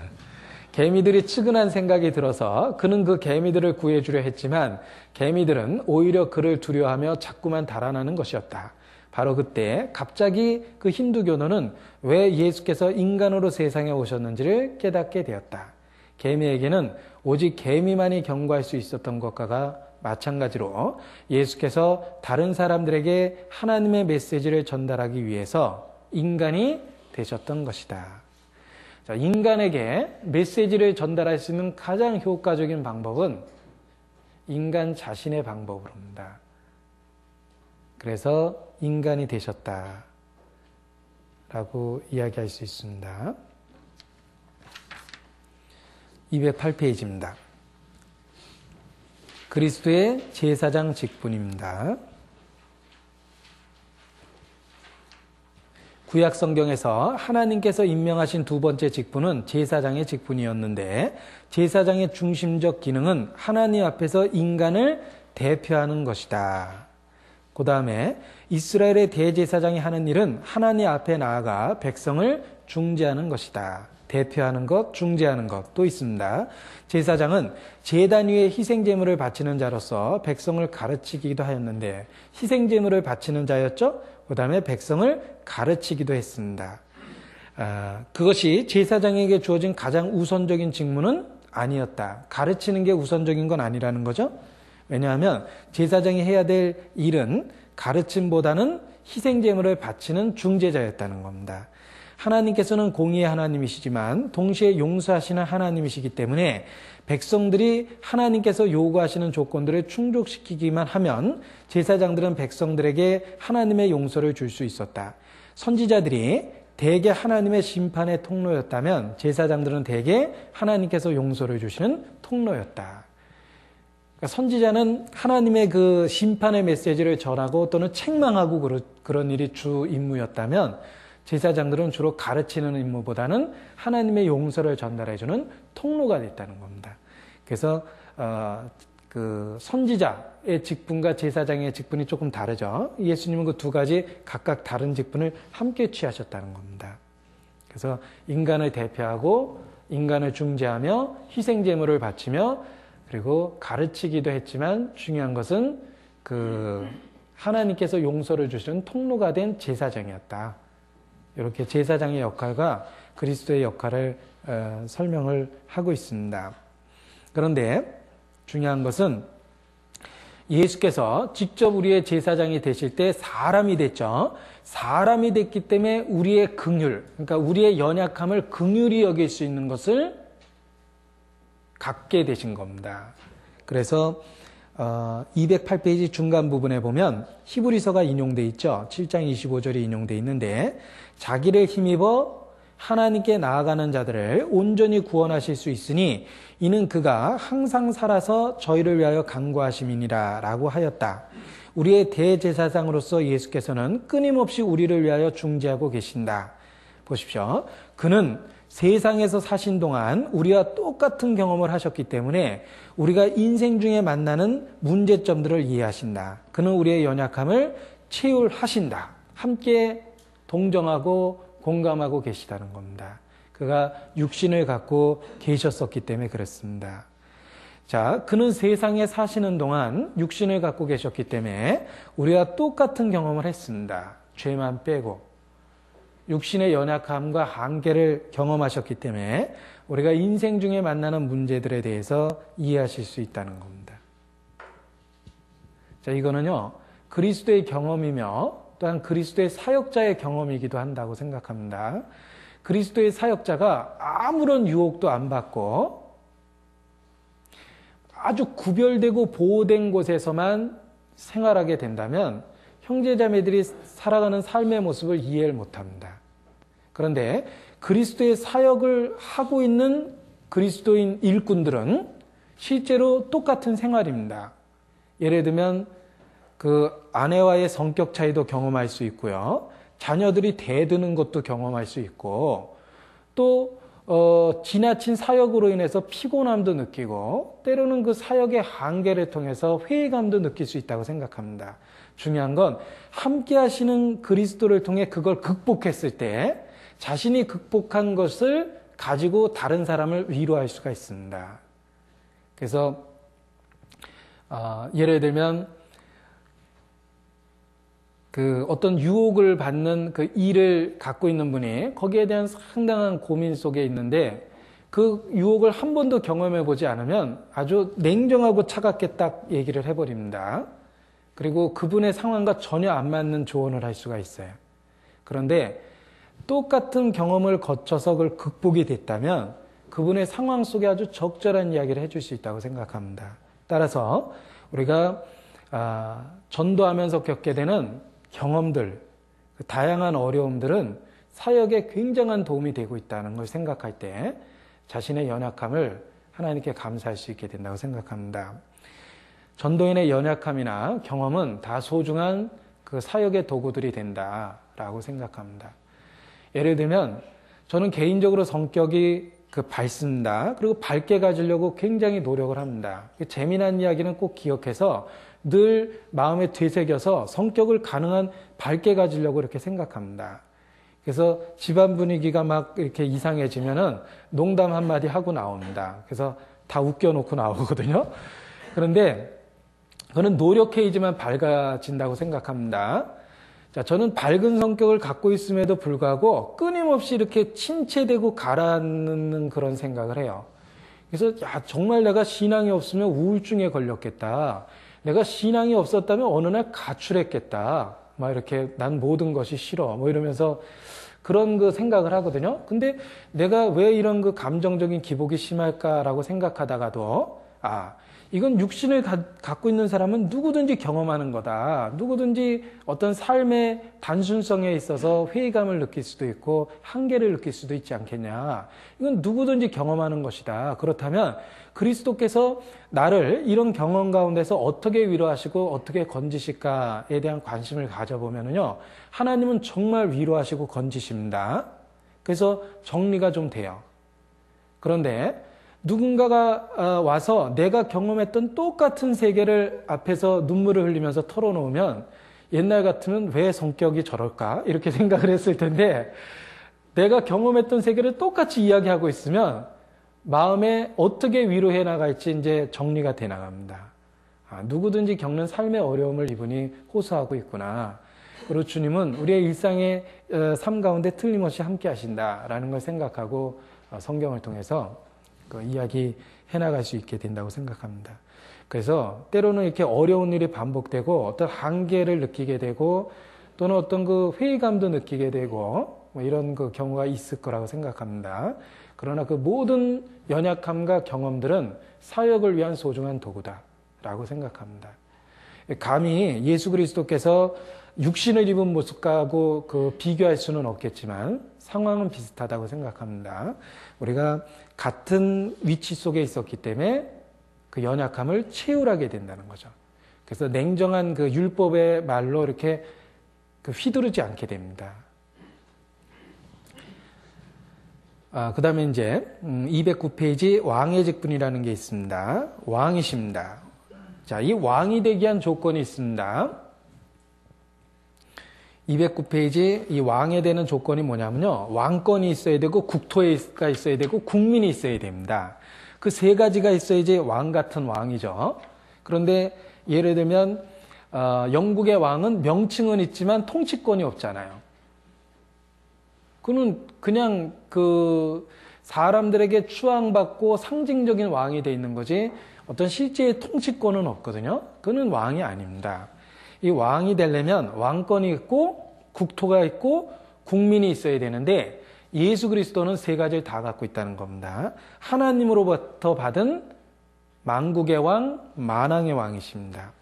개미들이 측은한 생각이 들어서 그는 그 개미들을 구해주려 했지만 개미들은 오히려 그를 두려워하며 자꾸만 달아나는 것이었다. 바로 그때 갑자기 그 힌두교노는 왜 예수께서 인간으로 세상에 오셨는지를 깨닫게 되었다. 개미에게는 오직 개미만이 경고할 수 있었던 것과 마찬가지로 예수께서 다른 사람들에게 하나님의 메시지를 전달하기 위해서 인간이 되셨던 것이다. 자, 인간에게 메시지를 전달할 수 있는 가장 효과적인 방법은 인간 자신의 방법으로입니다. 그래서 인간이 되셨다 라고 이야기할 수 있습니다. 208페이지입니다. 그리스도의 제사장 직분입니다. 구약 성경에서 하나님께서 임명하신 두 번째 직분은 제사장의 직분이었는데 제사장의 중심적 기능은 하나님 앞에서 인간을 대표하는 것이다. 그 다음에 이스라엘의 대제사장이 하는 일은 하나님 앞에 나아가 백성을 중재하는 것이다. 대표하는 것, 중재하는 것도 있습니다. 제사장은 제단 위에 희생제물을 바치는 자로서 백성을 가르치기도 하였는데 희생제물을 바치는 자였죠? 그 다음에 백성을 가르치기도 했습니다. 그것이 제사장에게 주어진 가장 우선적인 직무는 아니었다. 가르치는 게 우선적인 건 아니라는 거죠. 왜냐하면 제사장이 해야 될 일은 가르침보다는 희생제물을 바치는 중재자였다는 겁니다. 하나님께서는 공의의 하나님이시지만 동시에 용서하시는 하나님이시기 때문에 백성들이 하나님께서 요구하시는 조건들을 충족시키기만 하면 제사장들은 백성들에게 하나님의 용서를 줄 수 있었다. 선지자들이 대개 하나님의 심판의 통로였다면 제사장들은 대개 하나님께서 용서를 주시는 통로였다. 그러니까 선지자는 하나님의 그 심판의 메시지를 전하고 또는 책망하고 그런 일이 주 임무였다면 제사장들은 주로 가르치는 임무보다는 하나님의 용서를 전달해주는 통로가 됐다는 겁니다. 그래서 그 선지자의 직분과 제사장의 직분이 조금 다르죠. 예수님은 그 두 가지 각각 다른 직분을 함께 취하셨다는 겁니다. 그래서 인간을 대표하고 인간을 중재하며 희생제물을 바치며 그리고 가르치기도 했지만 중요한 것은 그 하나님께서 용서를 주시는 통로가 된 제사장이었다. 이렇게 제사장의 역할과 그리스도의 역할을 설명을 하고 있습니다. 그런데 중요한 것은 예수께서 직접 우리의 제사장이 되실 때 사람이 됐죠. 사람이 됐기 때문에 우리의 긍휼, 그러니까 우리의 연약함을 긍휼히 여길 수 있는 것을 갖게 되신 겁니다. 그래서 208페이지 중간 부분에 보면 히브리서가 인용돼 있죠. 7장 25절이 인용돼 있는데 자기를 힘입어 하나님께 나아가는 자들을 온전히 구원하실 수 있으니 이는 그가 항상 살아서 저희를 위하여 간구하심이니라 라고 하였다. 우리의 대제사장으로서 예수께서는 끊임없이 우리를 위하여 중재하고 계신다. 보십시오. 그는 세상에서 사신 동안 우리와 똑같은 경험을 하셨기 때문에 우리가 인생 중에 만나는 문제점들을 이해하신다. 그는 우리의 연약함을 체휼하신다. 함께 동정하고 공감하고 계시다는 겁니다. 그가 육신을 갖고 계셨었기 때문에 그렇습니다. 자, 그는 세상에 사시는 동안 육신을 갖고 계셨기 때문에 우리와 똑같은 경험을 했습니다. 죄만 빼고. 육신의 연약함과 한계를 경험하셨기 때문에 우리가 인생 중에 만나는 문제들에 대해서 이해하실 수 있다는 겁니다. 자, 이거는요, 그리스도의 경험이며 또한 그리스도의 사역자의 경험이기도 한다고 생각합니다. 그리스도의 사역자가 아무런 유혹도 안 받고 아주 구별되고 보호된 곳에서만 생활하게 된다면 형제자매들이 살아가는 삶의 모습을 이해를 못합니다. 그런데 그리스도의 사역을 하고 있는 그리스도인 일꾼들은 실제로 똑같은 생활입니다. 예를 들면 그 아내와의 성격 차이도 경험할 수 있고요. 자녀들이 대드는 것도 경험할 수 있고 또 지나친 사역으로 인해서 피곤함도 느끼고 때로는 그 사역의 한계를 통해서 회의감도 느낄 수 있다고 생각합니다. 중요한 건 함께 하시는 그리스도를 통해 그걸 극복했을 때 자신이 극복한 것을 가지고 다른 사람을 위로할 수가 있습니다. 그래서 예를 들면 그 어떤 유혹을 받는 그 일을 갖고 있는 분이 거기에 대한 상당한 고민 속에 있는데 그 유혹을 한 번도 경험해 보지 않으면 아주 냉정하고 차갑게 딱 얘기를 해버립니다. 그리고 그분의 상황과 전혀 안 맞는 조언을 할 수가 있어요. 그런데 똑같은 경험을 거쳐서 그걸 극복이 됐다면 그분의 상황 속에 아주 적절한 이야기를 해줄 수 있다고 생각합니다. 따라서 우리가 전도하면서 겪게 되는 경험들, 다양한 어려움들은 사역에 굉장한 도움이 되고 있다는 걸 생각할 때 자신의 연약함을 하나님께 감사할 수 있게 된다고 생각합니다. 전도인의 연약함이나 경험은 다 소중한 그 사역의 도구들이 된다라고 생각합니다. 예를 들면 저는 개인적으로 성격이 밝습니다. 그리고 밝게 가지려고 굉장히 노력을 합니다. 재미난 이야기는 꼭 기억해서 늘 마음에 되새겨서 성격을 가능한 밝게 가지려고 이렇게 생각합니다. 그래서 집안 분위기가 막 이렇게 이상해지면은 농담 한마디 하고 나옵니다. 그래서 다 웃겨놓고 나오거든요. 그런데 그는 노력해야지만 밝아진다고 생각합니다. 자, 저는 밝은 성격을 갖고 있음에도 불구하고 끊임없이 이렇게 침체되고 가라앉는 그런 생각을 해요. 그래서 정말 내가 신앙이 없으면 우울증에 걸렸겠다. 내가 신앙이 없었다면 어느 날 가출했겠다. 막 이렇게 난 모든 것이 싫어. 뭐 이러면서 그런 그 생각을 하거든요. 근데 내가 왜 이런 그 감정적인 기복이 심할까라고 생각하다가도 이건 육신을 갖고 있는 사람은 누구든지 경험하는 거다. 누구든지 어떤 삶의 단순성에 있어서 회의감을 느낄 수도 있고 한계를 느낄 수도 있지 않겠냐. 이건 누구든지 경험하는 것이다. 그렇다면 그리스도께서 나를 이런 경험 가운데서 어떻게 위로하시고 어떻게 건지실까에 대한 관심을 가져보면요. 하나님은 정말 위로하시고 건지십니다. 그래서 정리가 좀 돼요. 그런데 누군가가 와서 내가 경험했던 똑같은 세계를 앞에서 눈물을 흘리면서 털어놓으면 옛날 같으면 왜 성격이 저럴까? 이렇게 생각을 했을 텐데 내가 경험했던 세계를 똑같이 이야기하고 있으면 마음에 어떻게 위로해 나갈지 이제 정리가 돼 나갑니다. 누구든지 겪는 삶의 어려움을 이분이 호소하고 있구나. 그리고 주님은 우리의 일상의 삶 가운데 틀림없이 함께 하신다라는 걸 생각하고 성경을 통해서 그 이야기 해나갈 수 있게 된다고 생각합니다. 그래서 때로는 이렇게 어려운 일이 반복되고 어떤 한계를 느끼게 되고 또는 어떤 그 회의감도 느끼게 되고 뭐 이런 그 경우가 있을 거라고 생각합니다. 그러나 그 모든 연약함과 경험들은 사역을 위한 소중한 도구다라고 생각합니다. 감히 예수 그리스도께서 육신을 입은 모습하고 그 비교할 수는 없겠지만 상황은 비슷하다고 생각합니다. 우리가 같은 위치 속에 있었기 때문에 그 연약함을 체휼하게 된다는 거죠. 그래서 냉정한 그 율법의 말로 이렇게 그 휘두르지 않게 됩니다. 그 다음에 이제 209페이지 왕의 직분이라는 게 있습니다. 왕이십니다. 자, 이 왕이 되기 위한 조건이 있습니다. 209페이지 이 왕에 되는 조건이 뭐냐면요. 왕권이 있어야 되고 국토가 있어야 되고 국민이 있어야 됩니다. 그 세 가지가 있어야지 왕 같은 왕이죠. 그런데 예를 들면 영국의 왕은 명칭은 있지만 통치권이 없잖아요. 그는 그냥 그 사람들에게 추앙받고 상징적인 왕이 돼 있는 거지 어떤 실제의 통치권은 없거든요. 그는 왕이 아닙니다. 이 왕이 되려면 왕권이 있고 국토가 있고 국민이 있어야 되는데 예수 그리스도는 세 가지를 다 갖고 있다는 겁니다. 하나님으로부터 받은 만국의 왕, 만왕의 왕이십니다.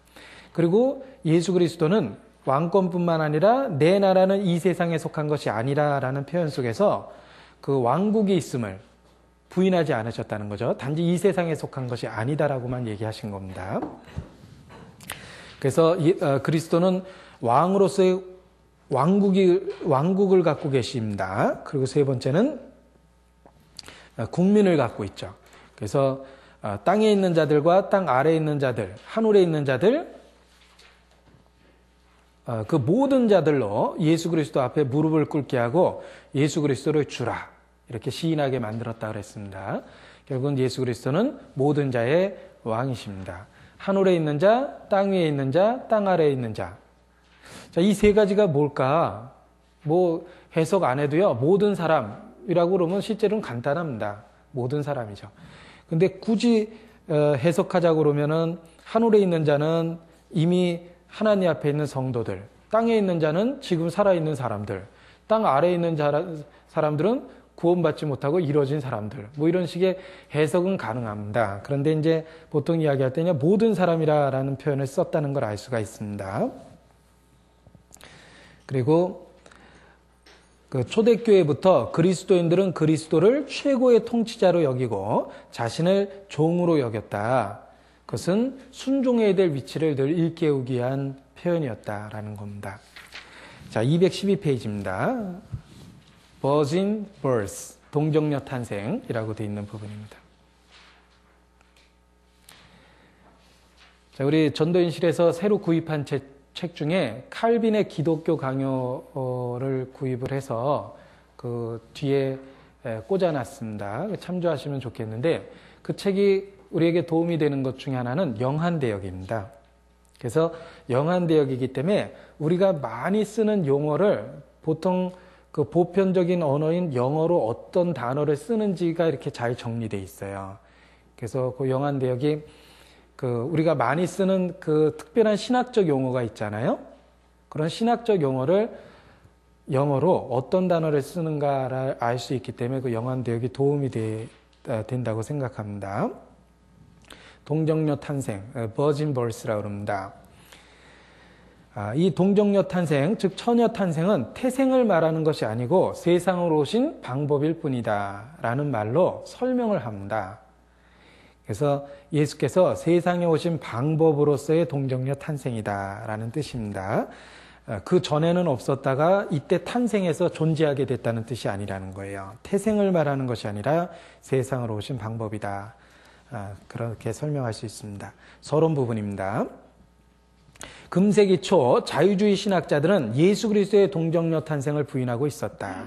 그리고 예수 그리스도는 왕권뿐만 아니라 내 나라는 이 세상에 속한 것이 아니라라는 표현 속에서 그 왕국이 있음을 부인하지 않으셨다는 거죠. 단지 이 세상에 속한 것이 아니다라고만 얘기하신 겁니다. 그래서 그리스도는 왕으로서의 왕국을 갖고 계십니다. 그리고 세 번째는 국민을 갖고 있죠. 그래서 땅에 있는 자들과 땅 아래에 있는 자들, 하늘에 있는 자들, 그 모든 자들로 예수 그리스도 앞에 무릎을 꿇게 하고 예수 그리스도를 주라 이렇게 시인하게 만들었다 그랬습니다. 결국은 예수 그리스도는 모든 자의 왕이십니다. 하늘에 있는 자, 땅 위에 있는 자, 땅 아래에 있는 자. 자, 이 세 가지가 뭘까? 뭐 해석 안 해도요. 모든 사람이라고 그러면 실제로는 간단합니다. 모든 사람이죠. 근데 굳이 해석하자고 그러면은 하늘에 있는 자는 이미 하나님 앞에 있는 성도들, 땅에 있는 자는 지금 살아있는 사람들, 땅 아래에 있는 사람들은 구원받지 못하고 이루어진 사람들, 뭐 이런 식의 해석은 가능합니다. 그런데 이제 보통 이야기할 때는 모든 사람이라는 표현을 썼다는 걸 알 수가 있습니다. 그리고 그 초대교회부터 그리스도인들은 그리스도를 최고의 통치자로 여기고 자신을 종으로 여겼다. 그것은 순종해야 될 위치를 늘 일깨우기 위한 표현이었다라는 겁니다. 자, 212페이지입니다. Virgin birth, 동정녀 탄생이라고 되어 있는 부분입니다. 자, 우리 전도인실에서 새로 구입한 책 중에 칼빈의 기독교 강요를 구입을 해서 그 뒤에 꽂아놨습니다. 참조하시면 좋겠는데 그 책이 우리에게 도움이 되는 것 중에 하나는 영한대역입니다. 그래서 영한대역이기 때문에 우리가 많이 쓰는 용어를 보통 그 보편적인 언어인 영어로 어떤 단어를 쓰는지가 이렇게 잘 정리되어 있어요. 그래서 그 영한대역이 그 우리가 많이 쓰는 그 특별한 신학적 용어가 있잖아요. 그런 신학적 용어를 영어로 어떤 단어를 쓰는가를 알 수 있기 때문에 그 영한대역이 도움이 된다고 생각합니다. 동정녀 탄생, 버진 버스라고 그럽니다. 이 동정녀 탄생, 즉 처녀 탄생은 태생을 말하는 것이 아니고 세상으로 오신 방법일 뿐이다 라는 말로 설명을 합니다. 그래서 예수께서 세상에 오신 방법으로서의 동정녀 탄생이다 라는 뜻입니다. 그 전에는 없었다가 이때 탄생해서 존재하게 됐다는 뜻이 아니라는 거예요. 태생을 말하는 것이 아니라 세상으로 오신 방법이다. 그렇게 설명할 수 있습니다. 서론 부분입니다. 금세기 초 자유주의 신학자들은 예수 그리스도의 동정녀 탄생을 부인하고 있었다.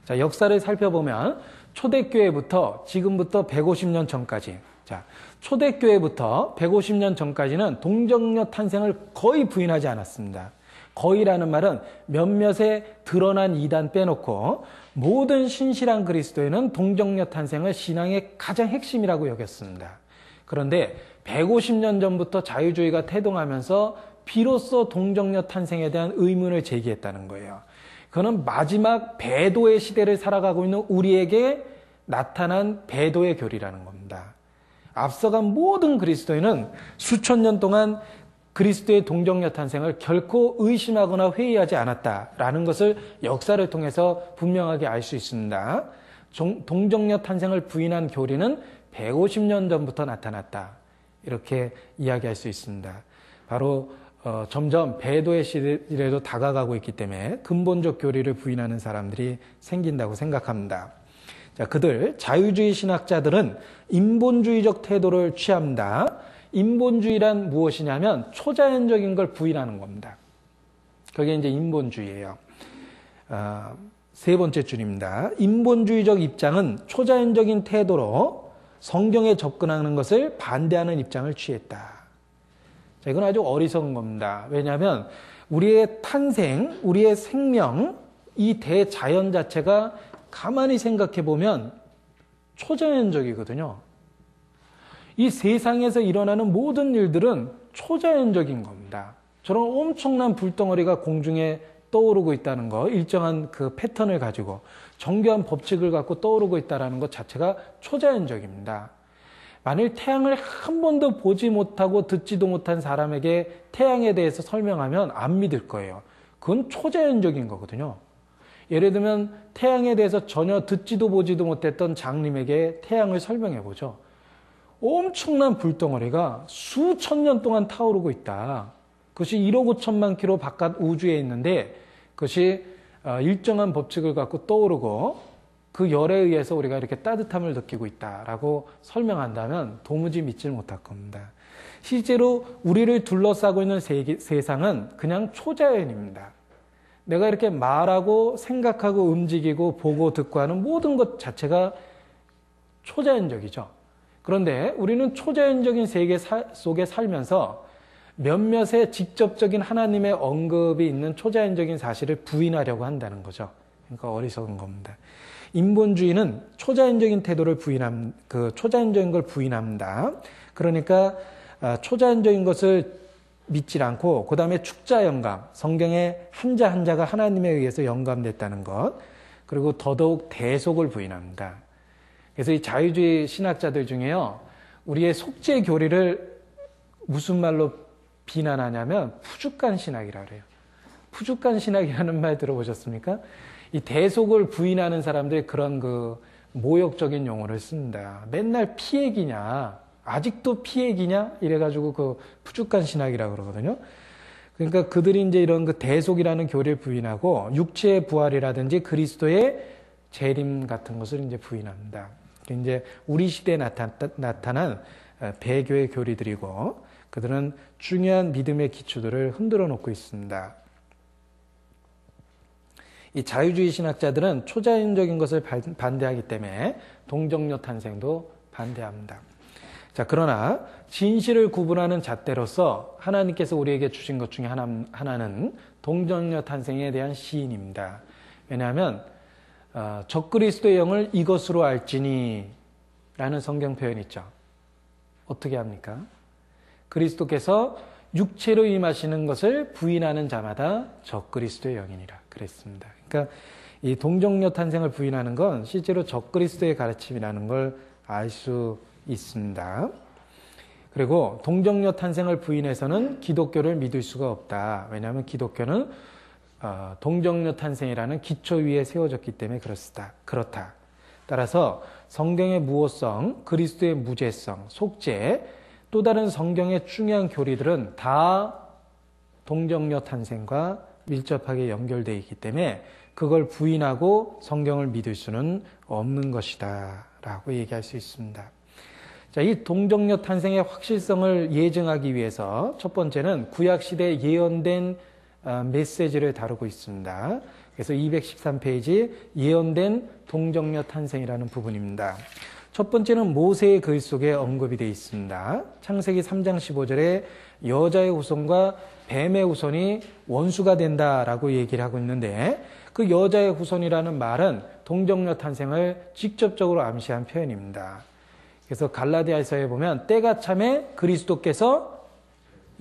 자, 역사를 살펴보면 초대교회부터 지금부터 150년 전까지, 자, 초대교회부터 150년 전까지는 동정녀 탄생을 거의 부인하지 않았습니다. 거의라는 말은 몇몇의 드러난 이단 빼놓고 모든 신실한 그리스도인은 동정녀 탄생을 신앙의 가장 핵심이라고 여겼습니다. 그런데 150년 전부터 자유주의가 태동하면서 비로소 동정녀 탄생에 대한 의문을 제기했다는 거예요. 그는 마지막 배도의 시대를 살아가고 있는 우리에게 나타난 배도의 교리라는 겁니다. 앞서간 모든 그리스도인은 수천 년 동안 그리스도의 동정녀 탄생을 결코 의심하거나 회의하지 않았다라는 것을 역사를 통해서 분명하게 알 수 있습니다. 동정녀 탄생을 부인한 교리는 150년 전부터 나타났다. 이렇게 이야기할 수 있습니다. 바로 점점 배도의 시대에도 다가가고 있기 때문에 근본적 교리를 부인하는 사람들이 생긴다고 생각합니다. 자, 그들 자유주의 신학자들은 인본주의적 태도를 취합니다. 인본주의란 무엇이냐면 초자연적인 걸 부인하는 겁니다. 그게 이제 인본주의예요. 세 번째 줄입니다. 인본주의적 입장은 초자연적인 태도로 성경에 접근하는 것을 반대하는 입장을 취했다. 자, 이건 아주 어리석은 겁니다. 왜냐하면 우리의 탄생, 우리의 생명, 이 대자연 자체가 가만히 생각해 보면 초자연적이거든요. 이 세상에서 일어나는 모든 일들은 초자연적인 겁니다. 저런 엄청난 불덩어리가 공중에 떠오르고 있다는 거, 일정한 그 패턴을 가지고 정교한 법칙을 갖고 떠오르고 있다는 것 자체가 초자연적입니다. 만일 태양을 한 번도 보지 못하고 듣지도 못한 사람에게 태양에 대해서 설명하면 안 믿을 거예요. 그건 초자연적인 거거든요. 예를 들면 태양에 대해서 전혀 듣지도 보지도 못했던 장님에게 태양을 설명해 보죠. 엄청난 불덩어리가 수천 년 동안 타오르고 있다. 그것이 1억 5천만 킬로 바깥 우주에 있는데 그것이 일정한 법칙을 갖고 떠오르고 그 열에 의해서 우리가 이렇게 따뜻함을 느끼고 있다라고 설명한다면 도무지 믿지 못할 겁니다. 실제로 우리를 둘러싸고 있는 세상은 그냥 초자연입니다. 내가 이렇게 말하고 생각하고 움직이고 보고 듣고 하는 모든 것 자체가 초자연적이죠. 그런데 우리는 초자연적인 세계 속에 살면서 몇몇의 직접적인 하나님의 언급이 있는 초자연적인 사실을 부인하려고 한다는 거죠. 그러니까 어리석은 겁니다. 인본주의는 초자연적인 태도를 초자연적인 걸 부인합니다. 그러니까 초자연적인 것을 믿지 않고 그 다음에 축자 영감, 성경의 한자 한자가 하나님에 의해서 영감됐다는 것, 그리고 더더욱 대속을 부인합니다. 그래서 이 자유주의 신학자들 중에요, 우리의 속죄 교리를 무슨 말로 비난하냐면 푸주간 신학이라고 그래요. 푸주간 신학이라는 말 들어보셨습니까? 이 대속을 부인하는 사람들이 그런 그 모욕적인 용어를 씁니다. 맨날 피얘기냐, 아직도 피얘기냐 이래가지고 그 푸주간 신학이라고 그러거든요. 그러니까 그들이 이제 이런 그 대속이라는 교리를 부인하고 육체의 부활이라든지 그리스도의 재림 같은 것을 이제 부인합니다. 이제 우리 시대에 나타난 배교의 교리들이고 그들은 중요한 믿음의 기초들을 흔들어 놓고 있습니다. 이 자유주의 신학자들은 초자연적인 것을 반대하기 때문에 동정녀 탄생도 반대합니다. 자, 그러나 진실을 구분하는 잣대로서 하나님께서 우리에게 주신 것 중에 하나는 동정녀 탄생에 대한 시인입니다. 왜냐하면 적그리스도의 영을 이것으로 알지니 라는 성경 표현이 있죠. 어떻게 합니까? 그리스도께서 육체로 임하시는 것을 부인하는 자마다 적그리스도의 영이니라 그랬습니다. 그러니까 이 동정녀 탄생을 부인하는 건 실제로 적그리스도의 가르침이라는 걸 알 수 있습니다. 그리고 동정녀 탄생을 부인해서는 기독교를 믿을 수가 없다. 왜냐하면 기독교는 동정녀 탄생이라는 기초 위에 세워졌기 때문에 그렇다. 따라서 성경의 무호성, 그리스도의 무죄성, 속죄, 또 다른 성경의 중요한 교리들은 다 동정녀 탄생과 밀접하게 연결되어 있기 때문에 그걸 부인하고 성경을 믿을 수는 없는 것이다 라고 얘기할 수 있습니다. 자, 이 동정녀 탄생의 확실성을 예증하기 위해서 첫 번째는 구약시대에 예언된 메시지를 다루고 있습니다. 그래서 213페이지 예언된 동정녀 탄생이라는 부분입니다. 첫 번째는 모세의 글 속에 언급이 되어 있습니다. 창세기 3장 15절에 여자의 후손과 뱀의 후손이 원수가 된다라고 얘기를 하고 있는데 그 여자의 후손이라는 말은 동정녀 탄생을 직접적으로 암시한 표현입니다. 그래서 갈라디아서에 보면 때가 참에 그리스도께서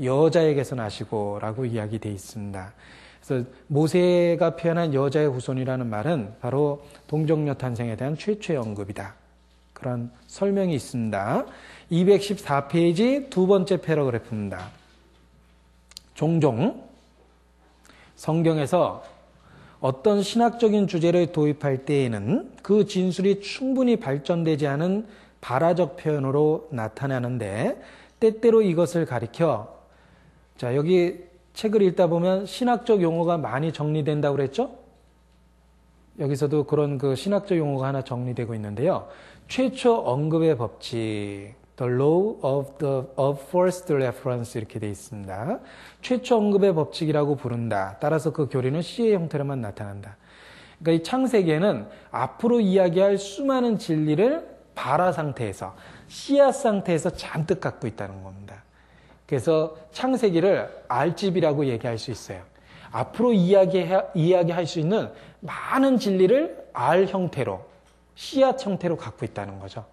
여자에게서 나시고 라고 이야기되어 있습니다. 그래서 모세가 표현한 여자의 후손이라는 말은 바로 동정녀 탄생에 대한 최초의 언급이다. 그런 설명이 있습니다. 214페이지 두 번째 패러그래프입니다. 종종 성경에서 어떤 신학적인 주제를 도입할 때에는 그 진술이 충분히 발전되지 않은 발화적 표현으로 나타나는데 때때로 이것을 가리켜, 자, 여기 책을 읽다 보면 신학적 용어가 많이 정리된다고 그랬죠? 여기서도 그런 그 신학적 용어가 하나 정리되고 있는데요. 최초 언급의 법칙, the law of first reference 이렇게 되어 있습니다. 최초 언급의 법칙이라고 부른다. 따라서 그 교리는 시의 형태로만 나타난다. 그러니까 이 창세기에는 앞으로 이야기할 수많은 진리를 발화 상태에서, 씨앗 상태에서 잔뜩 갖고 있다는 겁니다. 그래서 창세기를 알집이라고 얘기할 수 있어요. 앞으로 이야기할 수 있는 많은 진리를 알 형태로, 씨앗 형태로 갖고 있다는 거죠.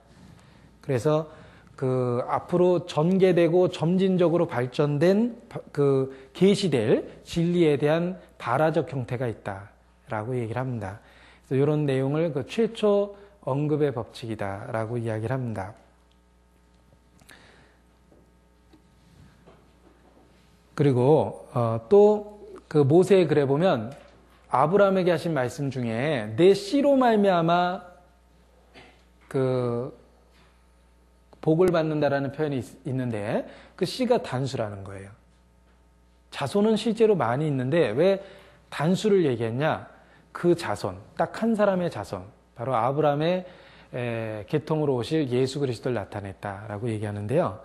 그래서 그 앞으로 전개되고 점진적으로 발전된 그 계시될 진리에 대한 발화적 형태가 있다라고 얘기를 합니다. 그래서 이런 내용을 그 최초 언급의 법칙이다라고 이야기를 합니다. 그리고 또 그 모세의 글에 보면 아브라함에게 하신 말씀 중에 내 씨로 말미암아 그 복을 받는다라는 표현이 있는데 그 씨가 단수라는 거예요. 자손은 실제로 많이 있는데 왜 단수를 얘기했냐? 그 자손, 딱 한 사람의 자손, 바로 아브라함의 계통으로 오실 예수 그리스도를 나타냈다라고 얘기하는데요.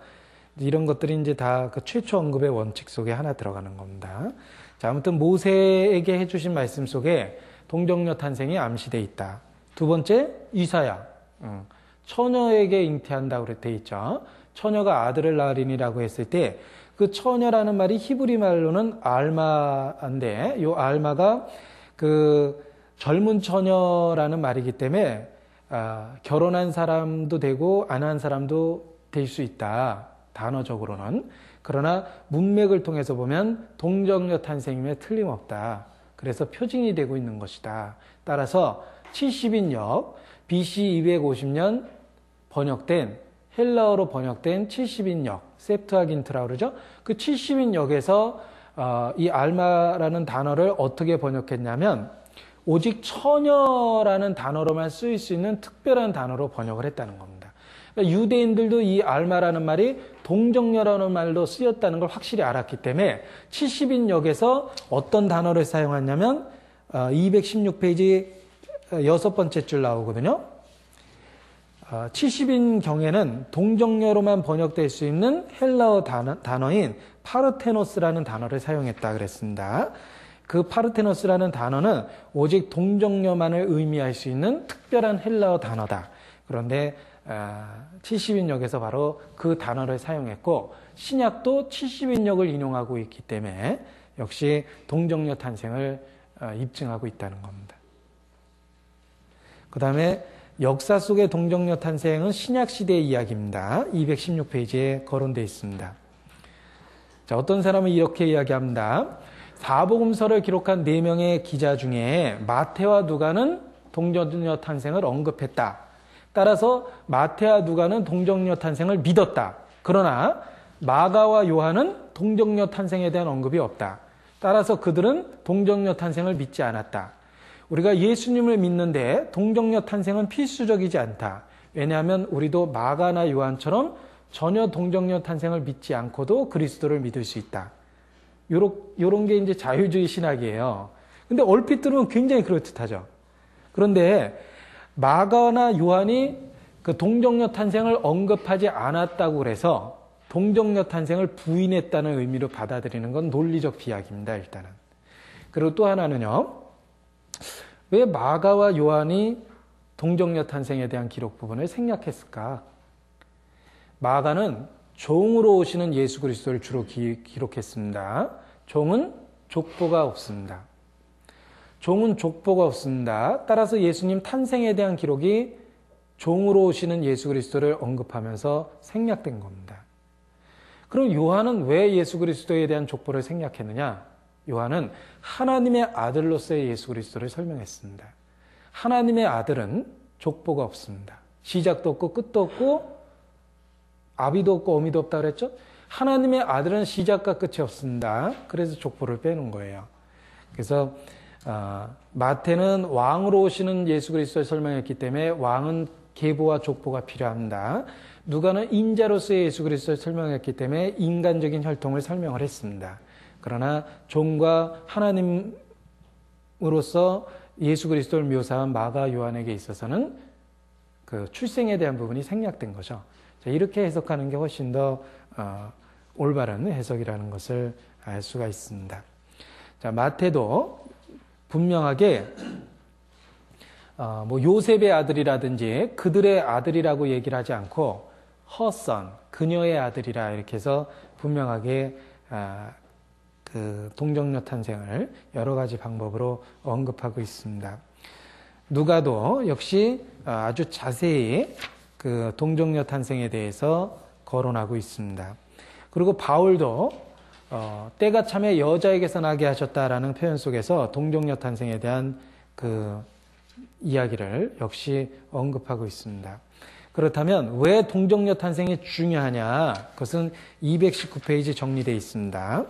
이런 것들이 이제 다 그 최초 언급의 원칙 속에 하나 들어가는 겁니다. 자, 아무튼 모세에게 해주신 말씀 속에 동정녀 탄생이 암시되어 있다. 두 번째, 이사야. 처녀에게 잉태한다고 되어 있죠. 처녀가 아들을 낳으리니라고 했을 때 그 처녀라는 말이 히브리 말로는 알마인데 이 알마가 그 젊은 처녀라는 말이기 때문에 결혼한 사람도 되고 안 한 사람도 될 수 있다. 단어적으로는. 그러나 문맥을 통해서 보면 동정녀 탄생임에 틀림없다. 그래서 표징이 되고 있는 것이다. 따라서 70인역 BC 250년 번역된 헬라어로 번역된 70인역 셉투아긴트라고 그러죠. 그 70인역에서 이 알마라는 단어를 어떻게 번역했냐면 오직 처녀라는 단어로만 쓰일 수 있는 특별한 단어로 번역을 했다는 겁니다. 그러니까 유대인들도 이 알마라는 말이 동정녀라는 말로 쓰였다는 걸 확실히 알았기 때문에 70인역에서 어떤 단어를 사용했냐면 216페이지 여섯 번째 줄 나오거든요. 70인 경에는 동정녀로만 번역될 수 있는 헬라어 단어인 파르테노스라는 단어를 사용했다 그랬습니다. 그 파르테노스라는 단어는 오직 동정녀만을 의미할 수 있는 특별한 헬라어 단어다. 그런데 70인역에서 바로 그 단어를 사용했고 신약도 70인역을 인용하고 있기 때문에 역시 동정녀 탄생을 입증하고 있다는 겁니다. 그 다음에 역사 속의 동정녀 탄생은 신약시대의 이야기입니다. 216페이지에 거론되어 있습니다. 자, 어떤 사람은 이렇게 이야기합니다. 사복음서를 기록한 4명의 기자 중에 마태와 누가는 동정녀 탄생을 언급했다. 따라서 마태와 누가는 동정녀 탄생을 믿었다. 그러나 마가와 요한은 동정녀 탄생에 대한 언급이 없다. 따라서 그들은 동정녀 탄생을 믿지 않았다. 우리가 예수님을 믿는데 동정녀 탄생은 필수적이지 않다. 왜냐하면 우리도 마가나 요한처럼 전혀 동정녀 탄생을 믿지 않고도 그리스도를 믿을 수 있다. 요런 게 이제 자유주의 신학이에요. 근데 얼핏 들으면 굉장히 그럴듯하죠. 그런데 마가나 요한이 그 동정녀 탄생을 언급하지 않았다고 그래서 동정녀 탄생을 부인했다는 의미로 받아들이는 건 논리적 비약입니다, 일단은. 그리고 또 하나는요. 왜 마가와 요한이 동정녀 탄생에 대한 기록 부분을 생략했을까? 마가는 종으로 오시는 예수 그리스도를 주로 기록했습니다. 종은 족보가 없습니다. 종은 족보가 없습니다. 따라서 예수님 탄생에 대한 기록이 종으로 오시는 예수 그리스도를 언급하면서 생략된 겁니다. 그럼 요한은 왜 예수 그리스도에 대한 족보를 생략했느냐? 요한은 하나님의 아들로서의 예수 그리스도를 설명했습니다. 하나님의 아들은 족보가 없습니다. 시작도 없고 끝도 없고 아비도 없고 어미도 없다 그랬죠? 하나님의 아들은 시작과 끝이 없습니다. 그래서 족보를 빼놓은 거예요. 그래서 마태는 왕으로 오시는 예수 그리스도를 설명했기 때문에 왕은 계보와 족보가 필요합니다. 누가는 인자로서의 예수 그리스도를 설명했기 때문에 인간적인 혈통을 설명을 했습니다. 그러나 종과 하나님으로서 예수 그리스도를 묘사한 마가 요한에게 있어서는 그 출생에 대한 부분이 생략된 거죠. 자, 이렇게 해석하는 게 훨씬 더 올바른 해석이라는 것을 알 수가 있습니다. 자, 마태도 분명하게 뭐 요셉의 아들이라든지 그들의 아들이라고 얘기를 하지 않고 her son, 그녀의 아들이라 이렇게 해서 분명하게 그 동정녀 탄생을 여러 가지 방법으로 언급하고 있습니다. 누가도 역시 아주 자세히 그 동정녀 탄생에 대해서 거론하고 있습니다. 그리고 바울도 때가 참에 여자에게서 나게 하셨다라는 표현 속에서 동정녀 탄생에 대한 그 이야기를 역시 언급하고 있습니다. 그렇다면 왜 동정녀 탄생이 중요하냐? 그것은 219페이지 정리되어 있습니다.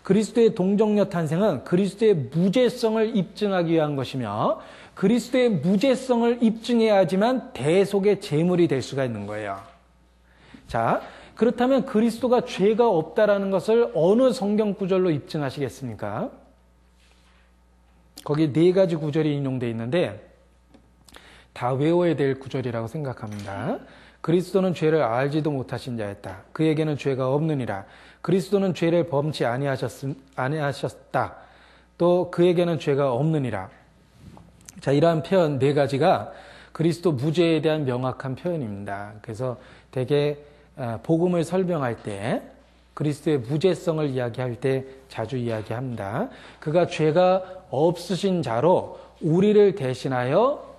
그리스도의 동정녀 탄생은 그리스도의 무죄성을 입증하기 위한 것이며 그리스도의 무죄성을 입증해야지만 대속의 제물이 될 수가 있는 거예요. 자, 그렇다면 그리스도가 죄가 없다라는 것을 어느 성경 구절로 입증하시겠습니까? 거기 4가지 구절이 인용되어 있는데 다 외워야 될 구절이라고 생각합니다. 그리스도는 죄를 알지도 못하신 자였다. 그에게는 죄가 없느니라. 그리스도는 죄를 범치 아니하셨다. 또 그에게는 죄가 없느니라. 자, 이러한 표현 4가지가 그리스도 무죄에 대한 명확한 표현입니다. 그래서 대개 복음을 설명할 때 그리스도의 무죄성을 이야기할 때 자주 이야기합니다. 그가 죄가 없으신 자로 우리를 대신하여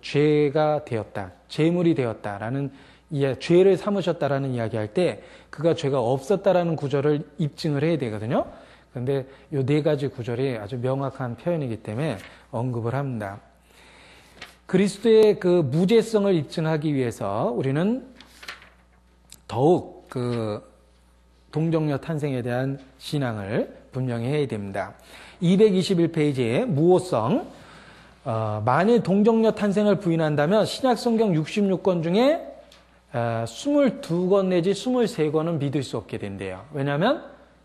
죄가 되었다, 제물이 되었다라는 죄를 삼으셨다라는 이야기할 때 그가 죄가 없었다라는 구절을 입증을 해야 되거든요. 그런데 이 4가지 구절이 아주 명확한 표현이기 때문에 언급을 합니다. 그리스도의 그 무죄성을 입증하기 위해서 우리는 더욱 그 동정녀 탄생에 대한 신앙을 분명히 해야 됩니다. 221페이지에 무호성, 만일 동정녀 탄생을 부인한다면 신약성경 66권 중에 22권 내지 23권은 믿을 수 없게 된대요. 왜냐하면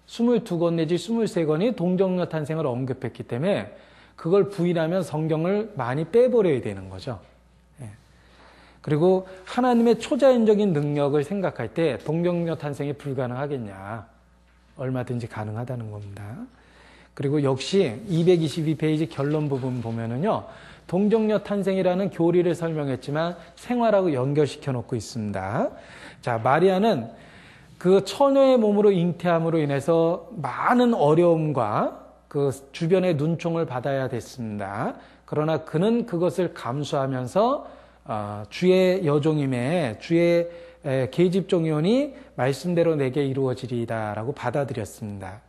22권 내지 23권이 동정녀 탄생을 언급했기 때문에 그걸 부인하면 성경을 많이 빼버려야 되는 거죠. 그리고 하나님의 초자연적인 능력을 생각할 때 동정녀 탄생이 불가능하겠냐? 얼마든지 가능하다는 겁니다. 그리고 역시 222페이지 결론 부분 보면은요, 동정녀 탄생이라는 교리를 설명했지만 생활하고 연결시켜 놓고 있습니다. 자, 마리아는 그 처녀의 몸으로 잉태함으로 인해서 많은 어려움과 그 주변의 눈총을 받아야 됐습니다. 그러나 그는 그것을 감수하면서 주의 여종임에 주의 계집종이오니 말씀대로 내게 이루어지리이다라고 받아들였습니다.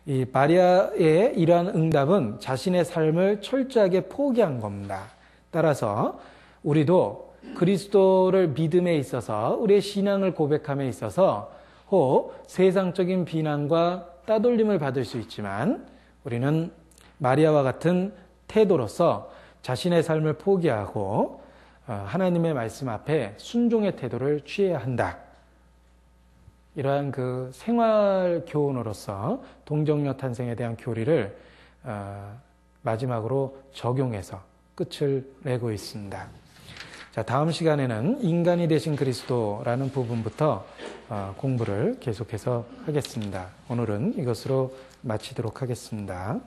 이 마리아의 이러한 응답은 자신의 삶을 철저하게 포기한 겁니다. 따라서 우리도 그리스도를 믿음에 있어서 우리의 신앙을 고백함에 있어서 혹 세상적인 비난과 따돌림을 받을 수 있지만 우리는 마리아와 같은 태도로서 자신의 삶을 포기하고 하나님의 말씀 앞에 순종의 태도를 취해야 한다. 이러한 그 생활 교훈으로서 동정녀 탄생에 대한 교리를 마지막으로 적용해서 끝을 내고 있습니다. 자, 다음 시간에는 인간이 되신 그리스도라는 부분부터 공부를 계속해서 하겠습니다. 오늘은 이것으로 마치도록 하겠습니다.